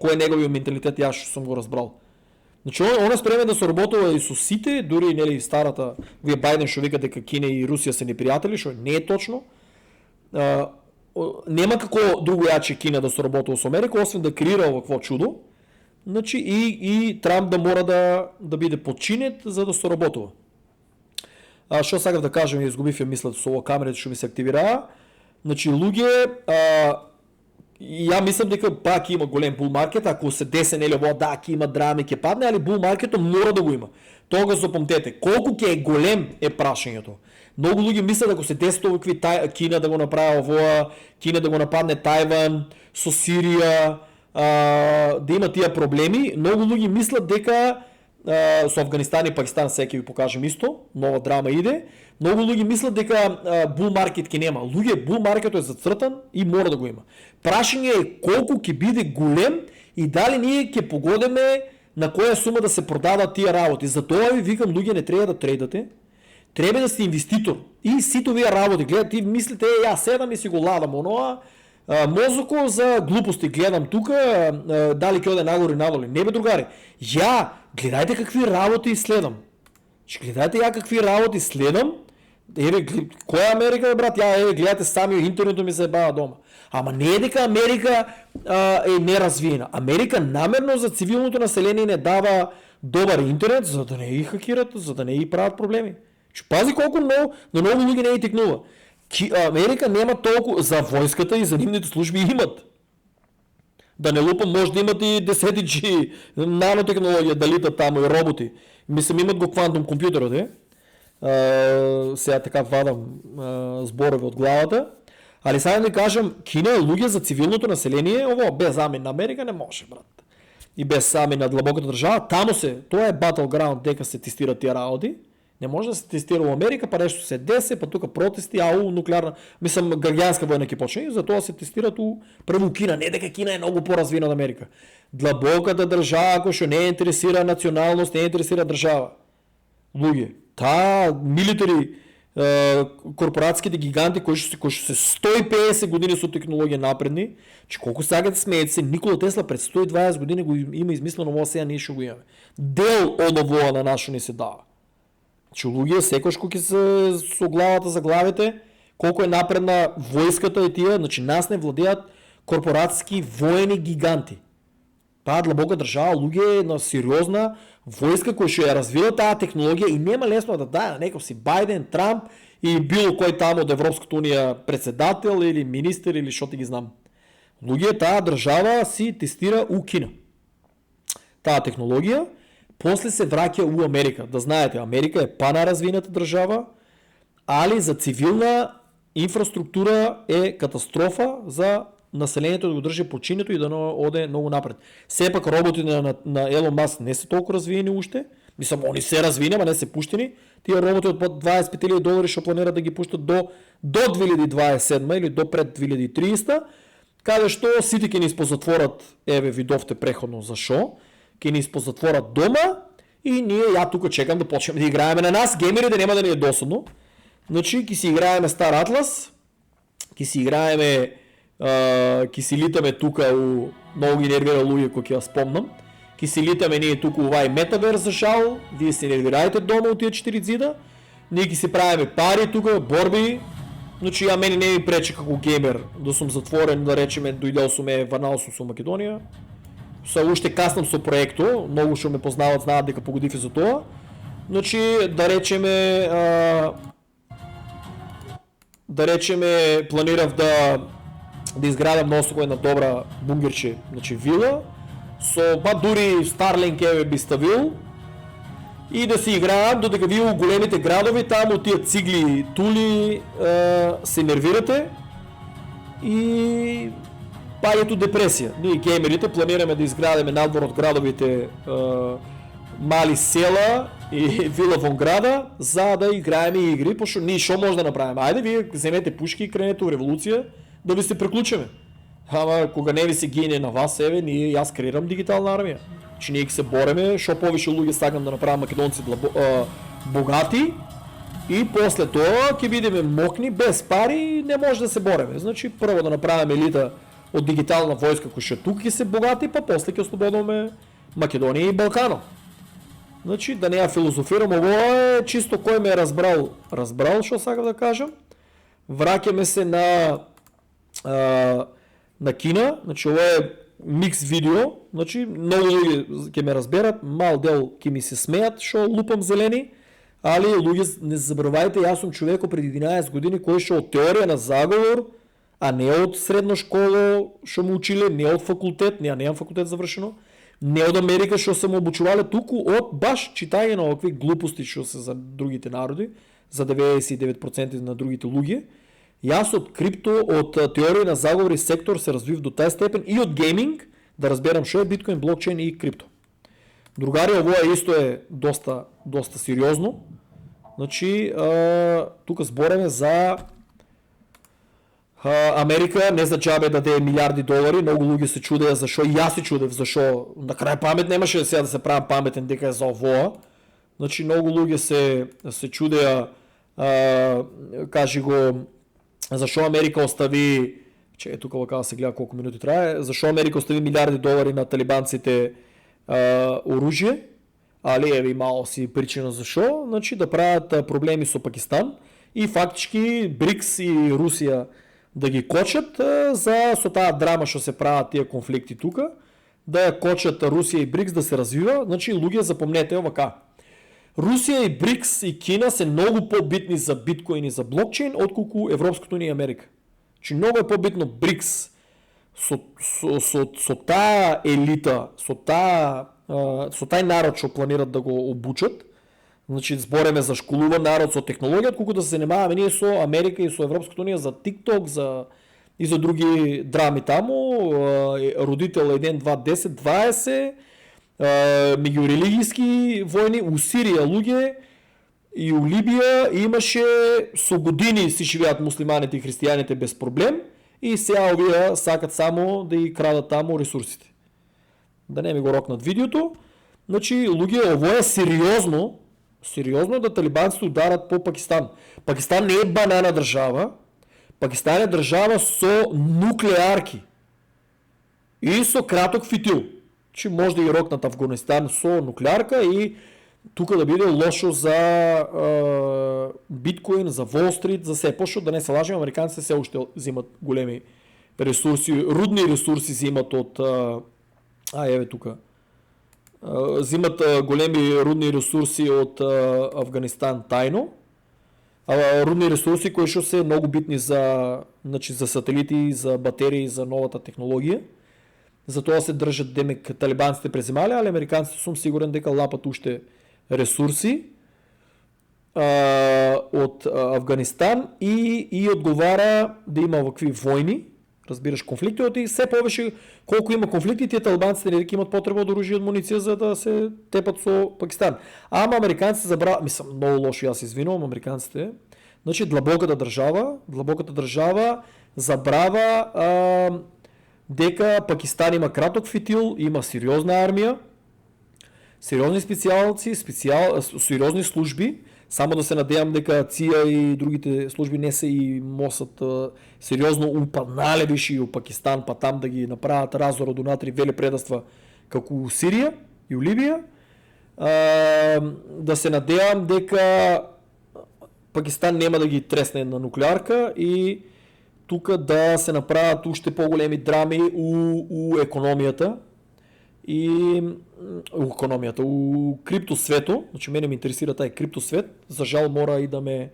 Кој е неговиот менталитет, јас што сум го разбрал. Значи он е спремен да соработува и со сите, дури нели старата, вие Бајден што вика дека Кина и Русија се непријатели, што не е точно. Нема како другојаче Кина да соработува со Америка, освен да креира овакво чудо. Значи и Трамп да мора да биде подчинет за да соработува. Што сакав да кажам, изгубив ја мислата со ова камерите што ми се активираа. Значи луѓе, ја мислам дека пак има голем бул маркет, ако се десе нели ово да ќе има драми, ќе падне, али бул маркетот мора да го има. Тога запомтете, колку ќе е голем е прашањето. Многу луѓе мислат ако се десат овакви Кина да го направи овоа, Кина да го нападне Тајван, со Сирија, да има тие проблеми. Многу луѓе мислат дека со Афганистан и Пакистан сега ќе ви покажем исто, нова драма иде. Многу луѓе мислат дека бул маркет ќе нема. Луѓе, бул маркетот е зацртан и мора да го има. Прашање е колку ќе биде голем и дали ние ќе погодиме на која сума да се продадат тие работи. Затоа ви викам, луѓе, не треба да трейдате. Треба да сте инвеститор. И сите овие работи, гледате, ти мислите, ја седам и си го ладам оноа, мозоко за глупости гледам тука, дали ќе оде нагоре надолу. Не бе, другари, ја гледајте какви работи следам. Гледајте ја какви работи следам. Која Америка, бе, брат? Ја гледате сами, интернетот ми се бава дома. Ама не е дека Америка е неразвиена. Америка намерно за цивилното население не дава добар интернет, за да не ги хакират, за да не ги прават проблеми. Пази колку много, на многу луѓе не ги текнува. Америка нема толку, за војската и за нивните служби имат. Да не лупам, може да имат и десетичи нанотехнологија да литат таму и роботи. Мислам, имат го квантум компјутерот, сега така вадам зборови од главата. Али сега да кажам, Кина е луѓе за цивилното население, ово без замен на Америка не може, брат. И без замен на длабоката држава, таму тоа е battleground дека се тестираат тие работи. Не може да се тестира во Америка, па нешто се десе, па тука протести, нуклеарна, мислам, граѓанска војна ќе почне, и затоа се тестираат прво Кина, не дека Кина е многу поразвиена од Америка. Длабоката држава која што не интересира националност, не интересира држава. Луѓе, милитари корпоратските гиганти кои што се 150 години со технологија напредни, че колку сакате смеете се, Никола Тесла пред 120 години го има измислено ово, сега ние што го имаме. Дел од овоа на нашо ни се дава. Че луѓе секојаш кој ќе се со главата за главите, колку е напредна војската и тие, значи нас не владеат корпоратски воени гиганти. Таа длабока држава, луѓе на сериозна војска која што ја развива таа технологија и нема лесно да даде на некој си Бајден, Трамп и било кој таму од Европската унија председател или министер или што ти ги знам. Луѓе, таа држава си тестира у Кина таа технологија, после се враќа у Америка. Да знаете, Америка е панаразвината држава, али за цивилна инфраструктура е катастрофа за населението да го држи починето и да оде многу напред. Сепак роботите на Елон Маск не се толку развиени уште, мислам, они се развиени, ама не се пуштени. Тие роботи од $25,000 што планираат да ги пуштат до 2027 или до пред 2030, каде што сите ќе ни испозатворат, еве видовте преходно за шо, ќе ни испозатворат дома и ние, ја тука чекам да почнеме да играеме на нас, геймерите нема да ни е досадно. Значи, ќе си играеме Стар Атлас, ќе си играеме, ќе си литаме тука у многу ги нервира луѓе кои ќе ја спомнам. Ќе си литаме ние тука у вај метаверс за шал, вие се нервирајте дома у тие 4 зида. Ние ќе си правиме пари тука, борби. Значи, ја мене не ми пречи како геймер да сум затворен, да речеме, дојдел сум варнал сум со Македонија. Са уште каснам со проекто, многу што ме познават знаат дека погодив и за тоа. Значи, да речеме планирав да изградам на осоко една добра бунгерче, значи вила, со дури Starlink еве би ставил и да си играам додека вие у големите градови таму тие цигли тули се нервирате и паѓето депресија. Ние геймерите планираме да изградиме надвор од градовите мали села и вила вон града за да играеме игри, пошто ние шо може да направиме? Ајде вие земете пушки и кренете у револуција да ви се приклучиме. Ама кога не ви се гине на вас, еве, јас креирам дигитална армија. Че ние ќе се бореме, шо повише луѓе сакам да направам македонци богати и после тоа ќе бидеме мокни, без пари, не може да се бореме. Значи прво да направиме елита од дигитална војска која што тука ќе се богати, па после ќе ослободиме Македонија и Балканот. Значи да не ја филозофирам, ово е чисто кој ме е разбрал што сакам да кажам. Враќаме се на Кина, значи ова е микс видео, значи многу луѓе ќе ме разберат, мал дел ќе ми се смеат што лупам зелени, али луѓе не забравајте, јас сум човеко пред 11 години кој што од теорија на заговор, а не од средно школа што му училе, не од факултет, немам факултет завршено, не од Америка што се му обучувале, туку од баш читање на овакви глупости што се за другите народи, за 99% на другите луѓе. Јас од крипто, од теорија на заговори сектор се развив до тај степен и од гейминг, да разберам што е биткоин, блокчейн и крипто. Другари, овој исто е доста сериозно. Значи, тука збореме за Америка, не за џабе даде милиарди долари, многу луѓе се чудеа зашо, и јас се чудев зашо на крај памет немаше сега да се правам паметен дека е за овоа. Значи, многу луѓе се чудеа, кажи го, зашо Америка остави, тука вака се гледа колку минути трае, зашо Америка остави милиарди долари на талибанците оружје, али еве имало си причина зашо, значи да прават проблеми со Пакистан и фактички БРИКС и Русија да ги кочат со таа драма што се прават тие конфликти тука, да ја кочат Русија и БРИКС да се развива. Значи луѓе запомнете овака. Русија и БРИКС и Кина се многу побитни за биткоин и за блокчейн отколку Европската унија и Америка. Значи многу е побитно БРИКС со таа елита, со тај народ што планират да го обучат. Значи збореме за школуван народ со технологија, отколку да се занимаваме ние со Америка и со Европската унија за TikTok, и за други драми таму, родител 1, 2, 10, 20, меѓурелигијски војни, у Сирија луѓе и у Либија имаше со години си живеат муслиманите и христијаните без проблем и сега овие сакат само да ги крадат таму ресурсите. Да не ми го рокнат видеото. Значи луѓе, ово е сериозно да талибанците ударат по Пакистан. Пакистан не е банана држава, Пакистан е држава со нуклеарки и со краток фитил. Че може да ги рокнат Афганистан со нуклеарка и тука да биде лошо за биткоин, за Wall Street, за се. Пошто да не се лажем, американците се уште взимат големи ресурси, рудни ресурси взимат од еве тука. Взимат големи рудни ресурси од Афганистан тајно. рудни ресурси кои што се многу битни за сателити, за батерии, за новата технологија. Затоа се држат демек талибанците през земјале, али американците сум сигурен дека лапат уште ресурси од Афганистан и одговара да има вакви војни, разбираш, конфликти, и се повеќе колку има конфликти, тие талибанците дека имат потреба од оружје и од муниција за да се тепат со Пакистан. Ама американците забраваа, мислам, многу лошо, јас извинувам американците. Значи длабоката држава забрава дека Пакистан има краток фитил, има сериозна армија, сериозни специјалци, сериозни служби. Само да се надевам дека ЦИА и другите служби не се и Мосад сериозно упаднале виши и у Пакистан, па там да ги направат разорот унатри веле предаства како у Сирија и у Либија. Да се надевам дека Пакистан нема да ги тресне на нуклеарка и тука да се направат уште поголеми драми у економијата и у криптосвето. Значи мене ме интересира тај криптосвет. За жал мора и да ме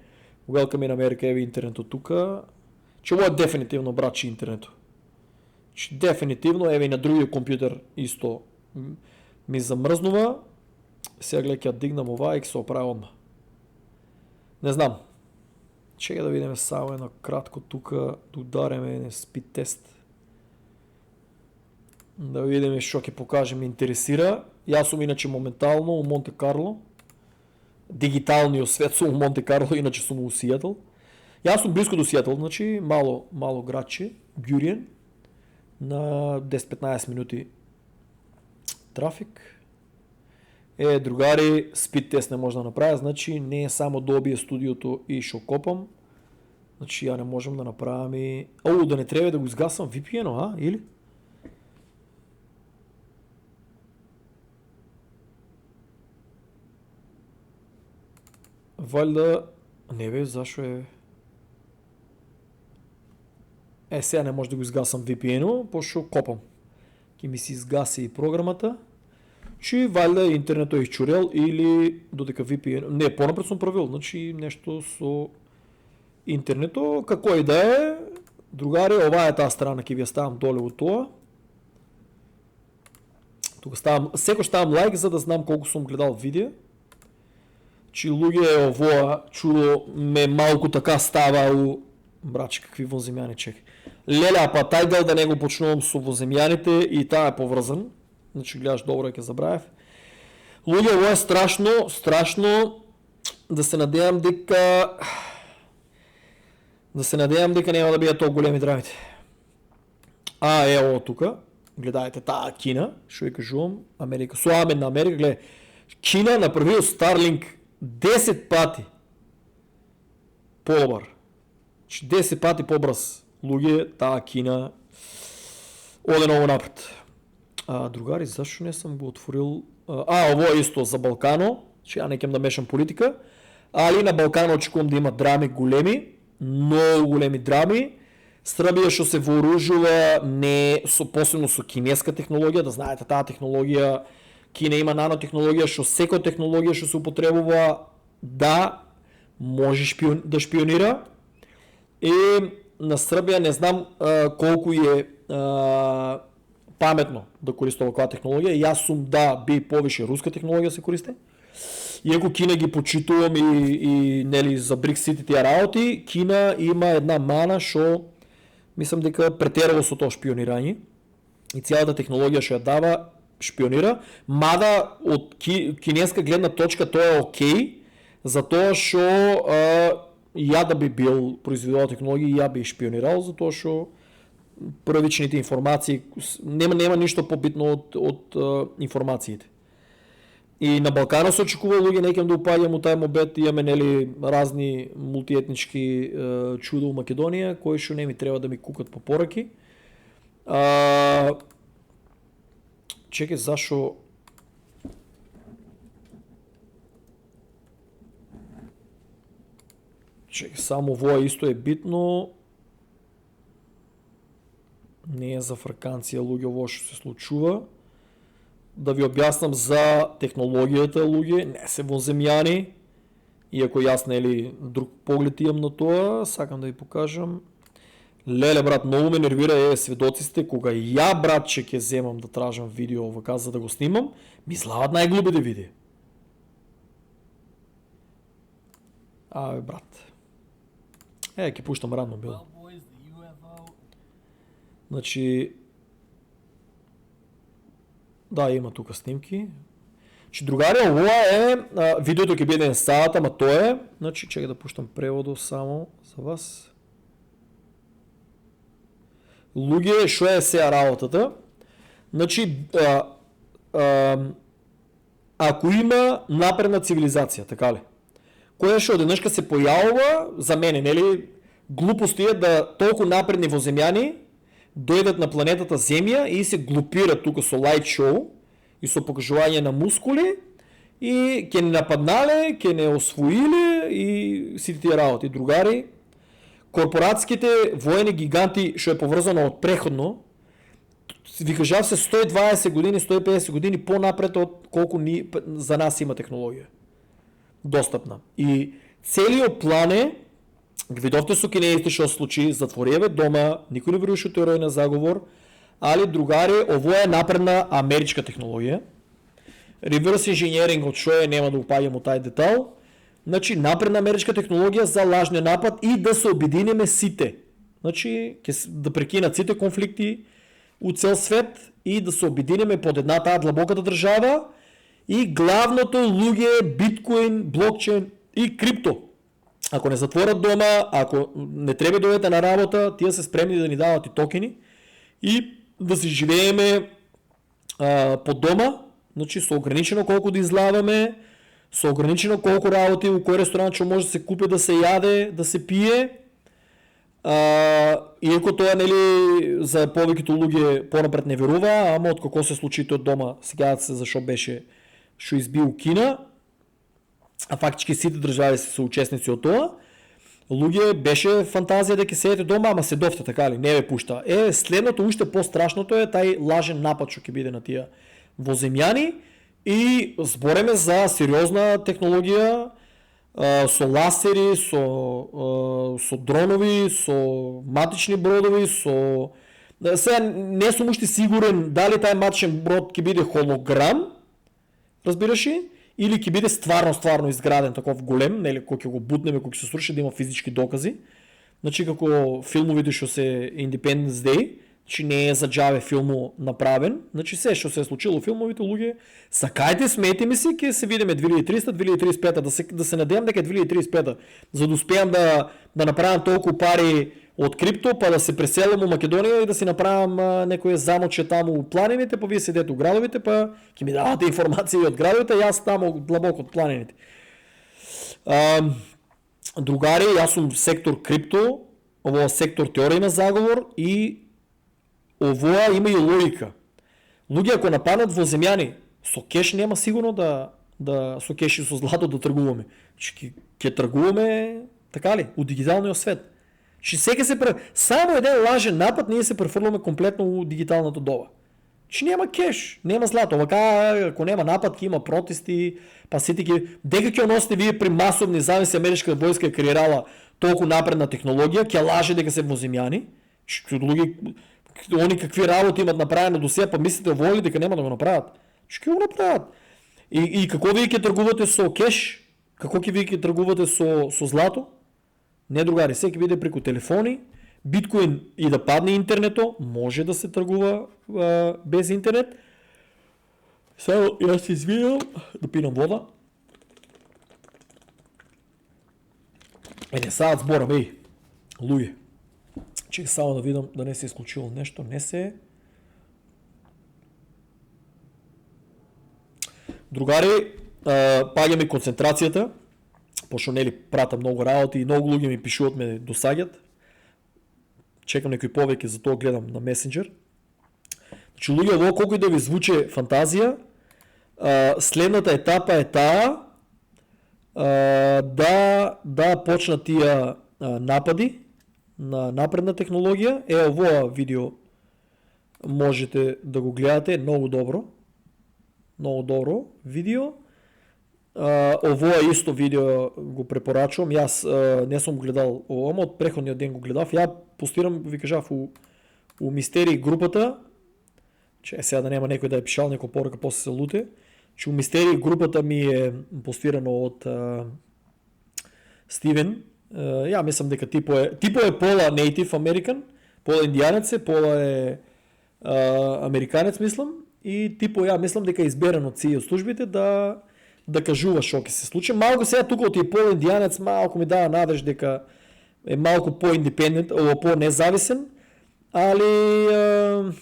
Welcome in America, еви интернетот тука. Че ово е дефинитивно брачи интернетот. Че дефинитивно еви на другиот компјутер исто ми замрзнува. Сега гледа ќе дигнам ова и ќе се оправи одма. Не знам. Чека да видиме само едно кратко тука, да удареме еден спид тест. Да видиме што ќе покаже, ме интересира. Јас сум иначе моментално у Монте Карло. Дигиталниот свет сум у Монте Карло, иначе сум у Сијатл. Јас сум близко до Сијатл, значи мало градче, Гюриен, на 10-15 минути трафик. Другари, спид тест не може да направя, значи не е само да обие студиото и шо копам. Значи ја не можам да направам и... да не треба да го изгасам VPN-о, или? Валјда... Не бе, зашо е... Сега не може да го изгасам VPN-о, пошто копам. Ке ми се изгаси и програмата. Чи валјда интернетот е изчурел или додека VPN... Не, понапред сум правил, значи нешто со интернетот, како и да е. Другари, ова е таа страна, ќе ви ја ставам доле во тоа. Тука ставам, секој ставам лайк за да знам колку сум гледал видео. Чи луѓе овоа чудо ме малку така става у... Брачи, какви воземјани, чекай. Леле, па тај дел да не го почнувам со воземјаните и таа е поврзан. Значи гледаш добро, ќе забравев. Луѓе, ово е страшно да се надевам дека нема да бидат толку големи драмите. Ово тука. Гледајте таа Кина, што ја кажувам, Америка. Со амен на Америка, гледај. Кина направил Starlink 10 пати побар. 10 пати побрз. Луѓе, таа Кина оде ново напред. Другари, зашто не сам го отворил? Ово е исто за Балкано, че ја не кем да мешам политика, али на Балкано очекувам да има драми големи, многу големи драми. Србија што се вооружува не посебно со кинеска технологија, да знаете таа технологија, Кина има нанотехнологија, што секоја технологија што се употребува да може да шпионира. И на Србија не знам колку е паметно да користи оваква технологија. Јас сум би повише руска технологија се користи. Иако Кина ги почитувам и нели за Бриксит тие работи, Кина има една мана што мислам дека претерало со тоа шпионирање и цялата технологија што ја дава шпионира, мада од кинеска гледна точка тоа е окей, затоа што ја да би бил производител технологија, ја би шпионирал, затоа што првичните информации нема ништо побитно од информациите. И на Балкана се очекува луѓе некем да упаѓам у тај мобет, имаме нели разни мултиетнички чуда у Македонија, кои што не ми треба да ми кукат по пораки. Чекај, зашо чекај, само воа исто е битно. Не е за фраканција луѓе ово што се случува. Да ви објаснам за технологијата луѓе, не се воземјани. Иако јас нели друг поглед имам на тоа, сакам да ви покажам. Леле брат, многу ме нервира сведоци сте кога ја брат ќе земам да тражам видео вака за да го снимам, ми излават најглупите видеа. Брат. Ќе пуштам рано било. Значи да, има тука снимки. Другари, ова е видеото ќе биде 1 сат, ама тоа е, значи чекај да пуштам преводо само за вас. Луѓе, што е сеја работата? Значи ако има напредна цивилизација, така ли? Која што одеднашка се појавува, за мене, нели, глупост е да толку напредни воземјани дојдат на планетата Земја и се глупират тука со лајт шоу и со покажување на мускули и ќе не нападнале, ќе не освоиле и сите тие работи. Другари, корпоратските воени гиганти што е поврзано од преходно, ви кажав се 120 години, 150 години понапред од колку за нас има технологија достапна. И целиот план е, видовте со кинезите што се случи, затвореве дома, никој не веруваше теорија на заговор, али другари, ово е напредна америчка технологија. Reverse engineering од што е, нема да упаѓам од тај детал. Значи, напредна америчка технологија за лажниот напад и да се обединиме сите. Значи, да прекинат сите конфликти у цел свет и да се обединиме под една таа длабоката држава и главното луѓе, биткоин, блокчейн и крипто. Ако не затворат дома, ако не треба да дојдете на работа, тие се спремни да ни дават и токени и да си живееме под дома, значи со ограничено колку да излаваме, со ограничено колку работи у кој ресторант што може да се купи, да се јаде, да се пие. Иако тоа нели за повеќето луѓе понапред не верува, ама од како се случи тоа дома, сеќавате се зашо беше што избил Кина, а фактички сите држави се соучесници од тоа. Луѓе беше фантазија дека седите дома, ама се дофте, така ли, не ве пушта. Следното уште пострашното е тај лажен напад што ќе биде на тие воземјани и збореме за сериозна технологија со ласери, со дронови, со матични бродови, сега не сум уште сигурен дали тај матичен брод ќе биде холограм, разбираш ли? Или ќе биде стварно изграден таков голем, нели, кој ќе го бутнеме, кој ќе се сруши да има физички докази. Значи како филмовите што се Independence Day, значи не е за џаве филму направен, значи се што се е случило филмовите луѓе, сакајте, смеете ми си, ќе се видиме 2300, 2035, да се надевам дека 2035, за да успеам да направам толку пари од крипто, па да се преселам у Македонија и да си направам некој замоче таму у планините, па вие седете у градовите, па ќе ми давате информации од градовите, јас таму длабоко од планините. Другари, јас сум сектор крипто, ово сектор теорија на заговор и овоа има и логика. Луѓе ако нападнат воземјани, со кеш нема сигурно да со кеш и со злато да тргуваме. Ќе тргуваме, така ли, у дигиталниот свет. Само еден лажен напад ние се префрламе комплетно у дигиталната доба. Нема кеш, нема злато. Вака, ако нема напад, ќе има протести, па сите дека ќе носите вие при масовни замисли америчка војска креирала толку напредна технологија, ќе лаже дека се воземјани. Они какви работи имат направено до сега, па мислите воли дека нема да го направат. Ќе го направат. И како вие ќе тргувате со кеш? Како вие ќе тргувате со злато? Не, другари, секи биде преку телефони, биткоин и да падне интернето, може да се тргува без интернет. Сега јас се извинувам да пинам вода. Сега зборам, луѓе. Чекай само да видам да не се исклучило нешто, не се. Другари, паѓаме концентрацијата, пошто нели пратам многу работи и многу луѓе ми пишуваат, ме досаѓат. Чекам некој повеќе, за тоа гледам на месенџер. Значи луѓе, ово колку и да ви звучи фантазија, следната етапа е таа да почнат тие напади на напредна технологија. Овоа видео можете да го гледате, многу добро видео. Овоа исто видео го препорачувам. Јас не сум гледал ово, ама од преходниот ден го гледав. Ја постирам, ви кажав, у мистерии групата, че сега да нема некој да е пишал некоја порака после се луте, че у мистерии групата ми е постирано од Стивен. Ја мислам дека типо е пола native American, пола индијанец е, пола е американец мислам, и типо ја мислам дека е изберан од сие службите да кажува што ќе се случи. Малку сега тука од пола индијанец малку ми дава надеж дека е малку по-индепендент, по-независен, али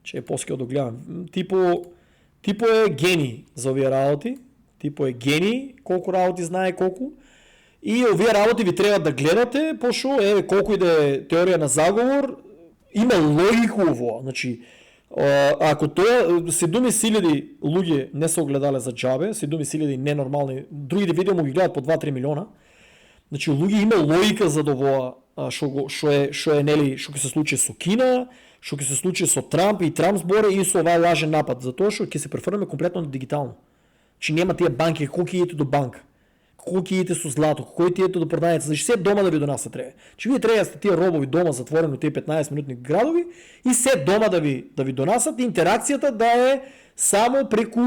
че поскио да гледам. Типо е гений за овие работи. Типо е гений, колку работи знае колку. И овие работи ви треба да гледате, пошто колку и да е теорија на заговор, има логика ово. Значи, ако тоа 70.000 луѓе не се огледале за џабе, 70.000 ненормални, другите видео му ги гледат по 2-3 милиона. Значи луѓе има логика за ова што е нели што ќе се случи со Кина, што ќе се случи со Трамп и Трамп зборе и со овај лажен напад, затоа што ќе се префрме комплетно на дигитално. Чи нема тие банки, колку ќе идете до банка, колку ќе идете со злато, кој ќе идете до продавница, значи се дома да ви донесат треба. Чи вие треба да сте тие робови дома затворени во тие 15 минутни градови и се дома да ви донесат, интеракцијата да е само преку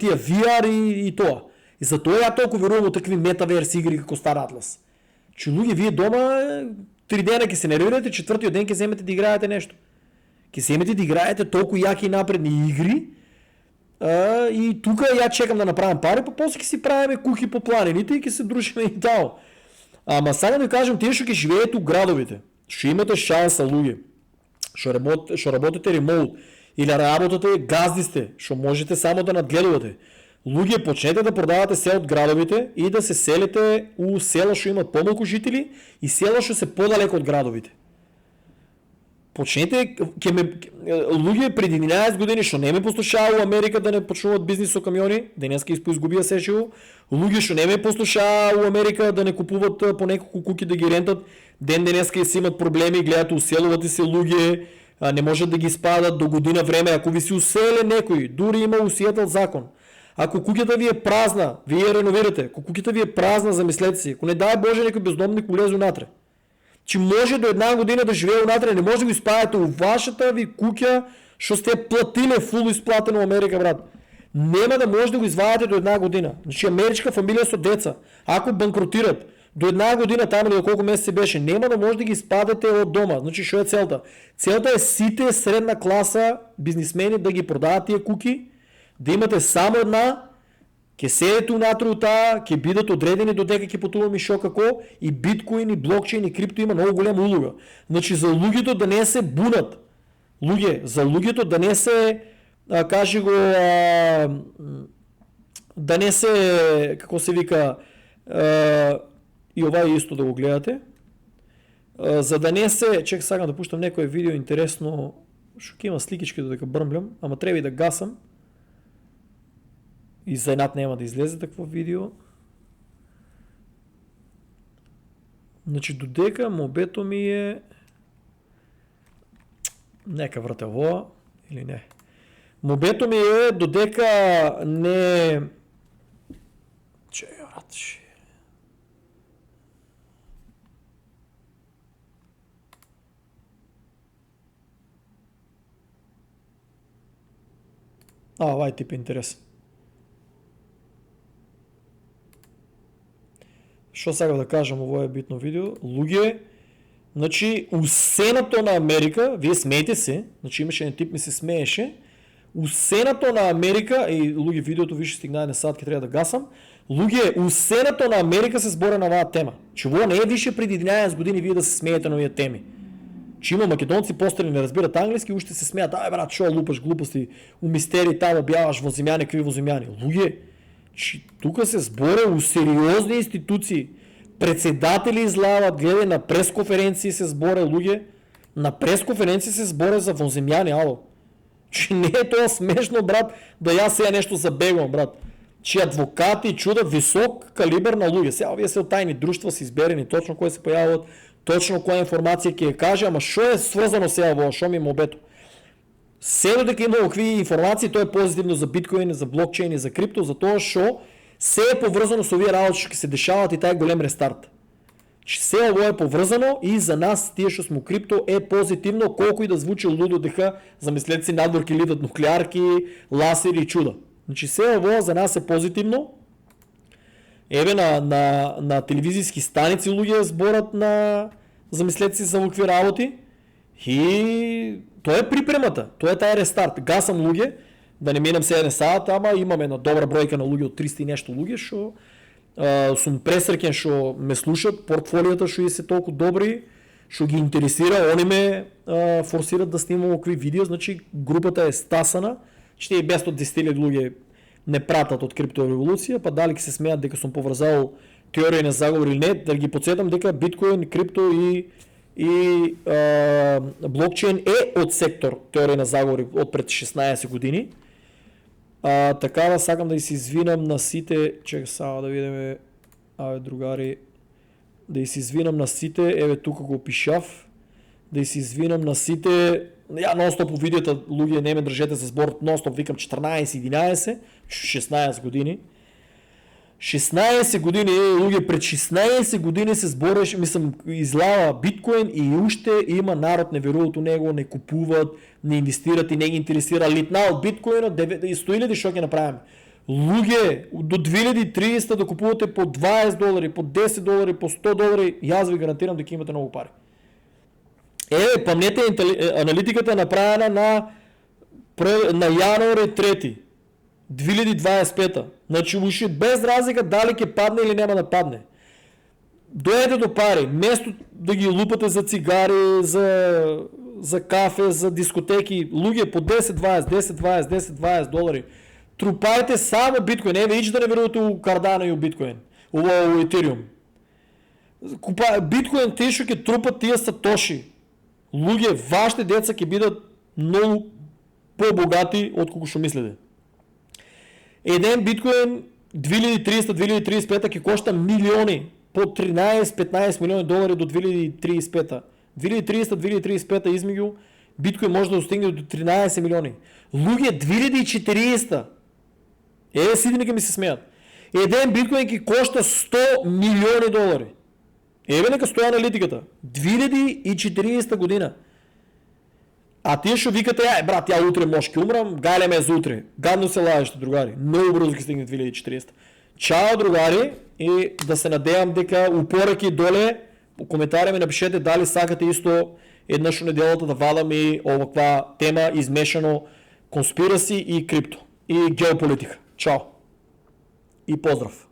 тие VR и тоа. И затоа ја толку верувам во такви метаверс игри како Star Atlas. Че луѓе вие дома 3 дена ќе се нервирате, 4-тиот ден ќе земете да играете нешто. Ќе земете да играете толку јаки и напредни игри. И тука ја чекам да направам пари, па после ќе си правиме кухи по планините и ќе се дружиме и тао. Ама сега да кажам, тие што ќе живеете у градовите, што имате шанса луѓе, што работите ремоут или работите газди сте, што можете само да надгледувате. Луѓе, почнете да продавате се од градовите и да се селите у села што имат помалку жители и села што се подалеку од градовите. Почнете, луѓе преди 11 години што не ме послушаа у Америка да не почнуваат бизнис со камиони, денеска изгубија сешево. Луѓе што не ме послушаа у Америка да не купуват по неколку куки да ги рентат, денеска и си имат проблеми, гледате уселувате се луѓе, не можат да ги спадат до година време. Ако ви си уселе некој, дури има у Сиетл закон. Ако куќата ви е празна, вие ја реновирате. Ако куќата ви е празна, замислете си. Ако не дай Боже некој бездомник улезе унатре. Че може до една година да живее унатре, не може да го испадете у вашата ви куќа што сте платиле фул исплатено во Америка, брат. Нема да може да го извадите до една година. Значи америчка фамилија со деца, ако банкротират до една година таму или колку месеци беше, нема да може да ги испадете од дома. Значи што е целта? Целта е сите средна класа бизнисмени да ги продават тие куки, да имате само една, ќе седете унатре у таа, ќе бидат одредени додека ќе патуваме шо како, и биткоин, и блокчейн, и крипто има многу голема улога. Значи за луѓето да не се бунат. За луѓето да не се, кажи го, да не се, како се вика, и ова е исто да го гледате, за да не се, чек сакам да пуштам некој видео интересно, што ќе има сликички додека брмлям, ама треба и да гасам. И за еднат нема да излезе такво видео. Значи додека мобето ми е нека врате во или не. Мобето ми е додека не овај тип е интересен. Што сакав да кажам, ово е битно видео. Луѓе, значи, у Сенато на Америка, вие смеете се, значи имаше еден тип ми се смееше, у Сенато на Америка, и луѓе, видеото више стигнае на сад, ке треба да гасам, луѓе, у Сенато на Америка се збора на оваа тема. Че ово не е више преди 11 години вие да се смеете на овие теми. Че има македонци постери не разбират англиски, уште се смеат, ај брат, шо лупаш глупости, у мистери тамо бјаваш возимјани, какви возимјани. Луѓе, тука се зборе у сериозни институции. Председатели излават, гледај на пресконференции се зборе луѓе, на пресконференции се зборе за вонземјани, ало. Че не е тоа смешно, брат, да јас сега нешто забегувам, брат. Че адвокати чудат висок калибар на луѓе. Сега овие се од тајни друштва се изберени, точно кои се појавуваат, точно која информација ќе ја каже, ама што е сврзано сега во, што ми е мобето? се додека има какви информации, то е позитивно за биткоин, за блокчейн и за крипто, за това, що се е поврзано с овие работи, ще се дешават и тая голем рестарт. Че се е поврзано и за нас, тия що сме крипто, е позитивно, колко и да звучи лудо деха, замислете си надворки литат нуклеарки, ласери и чуда. Значи се за нас е позитивно. Ебе на телевизийски станици луѓе зборат на замислете си за какви работи и тоа е припремата, тоа е тая рестарт. Гасам луѓе, да не минам се саат, ама имаме една добра бројка на луѓе од 300 и нешто луѓе, што сум пресреќен што ме слушат, портфолијата што се толку добри, што ги интересира, они ме форсират да снимам какви видео, значи групата е стасана, ще и без 10.000 луѓе не пратат од криптореволуција, па дали се смеат дека сум поврзал теорија на заговор или не, да ги подсетам дека биткоин, крипто и блокчейн е од сектор теорија на заговори од пред 16 години. Така да сакам да се извинам на сите, чека само да видиме, другари, да се извинам на сите, еве тука го пишав, да се извинам на сите, ја нон-стоп по видеото луѓе не ме држете за збор, нон-стоп викам 14-11, 16 години. 16 години, луѓе пред 16 години се збореше, мислам, излава биткоин и уште има народ не веруваат у него, не купуват, не инвестират и не ги интересира. Литна од биткоина 100.000 што ќе направиме? Луѓе до 2030 да купувате по $20, по $10, по $100, јас ви гарантирам дека имате многу пари. Памнете, аналитиката е направена на јануари 3 2025. Значи уши без разлика дали ќе падне или нема да падне. Дојдете до пари, место да ги лупате за цигари, за кафе, за дискотеки, луѓе по 10-20 долари. Трупајте само биткоин, еве ич да не верувате у Кардано и у биткоин, у Етериум. Биткоин те што ќе трупат тие сатоши. Луѓе, вашите деца ќе бидат многу побогати од колку што мислите. Еден биткоин 2030-2035 ќе кошта милиони, по 13-15 милиони долари до 2035. 2030-2035 измеѓу биткоин може да достигне до 13 милиони. Луѓе, 2040. Сите нека ми се смеат. Еден биткоин ќе кошта 100 милиони долари. Еве нека стоја аналитиката. 2040 година. А тие што викате, брат, ја утре може ќе умрам, гале ме за утре. Гадно се лажете, другари. Многу брзо ќе стигне 2040. Чао, другари, и да се надевам дека упораки доле, по коментари ми напишете дали сакате исто еднаш неделата да вадам и оваква тема измешано конспираси и крипто и геополитика. Чао. И поздрав.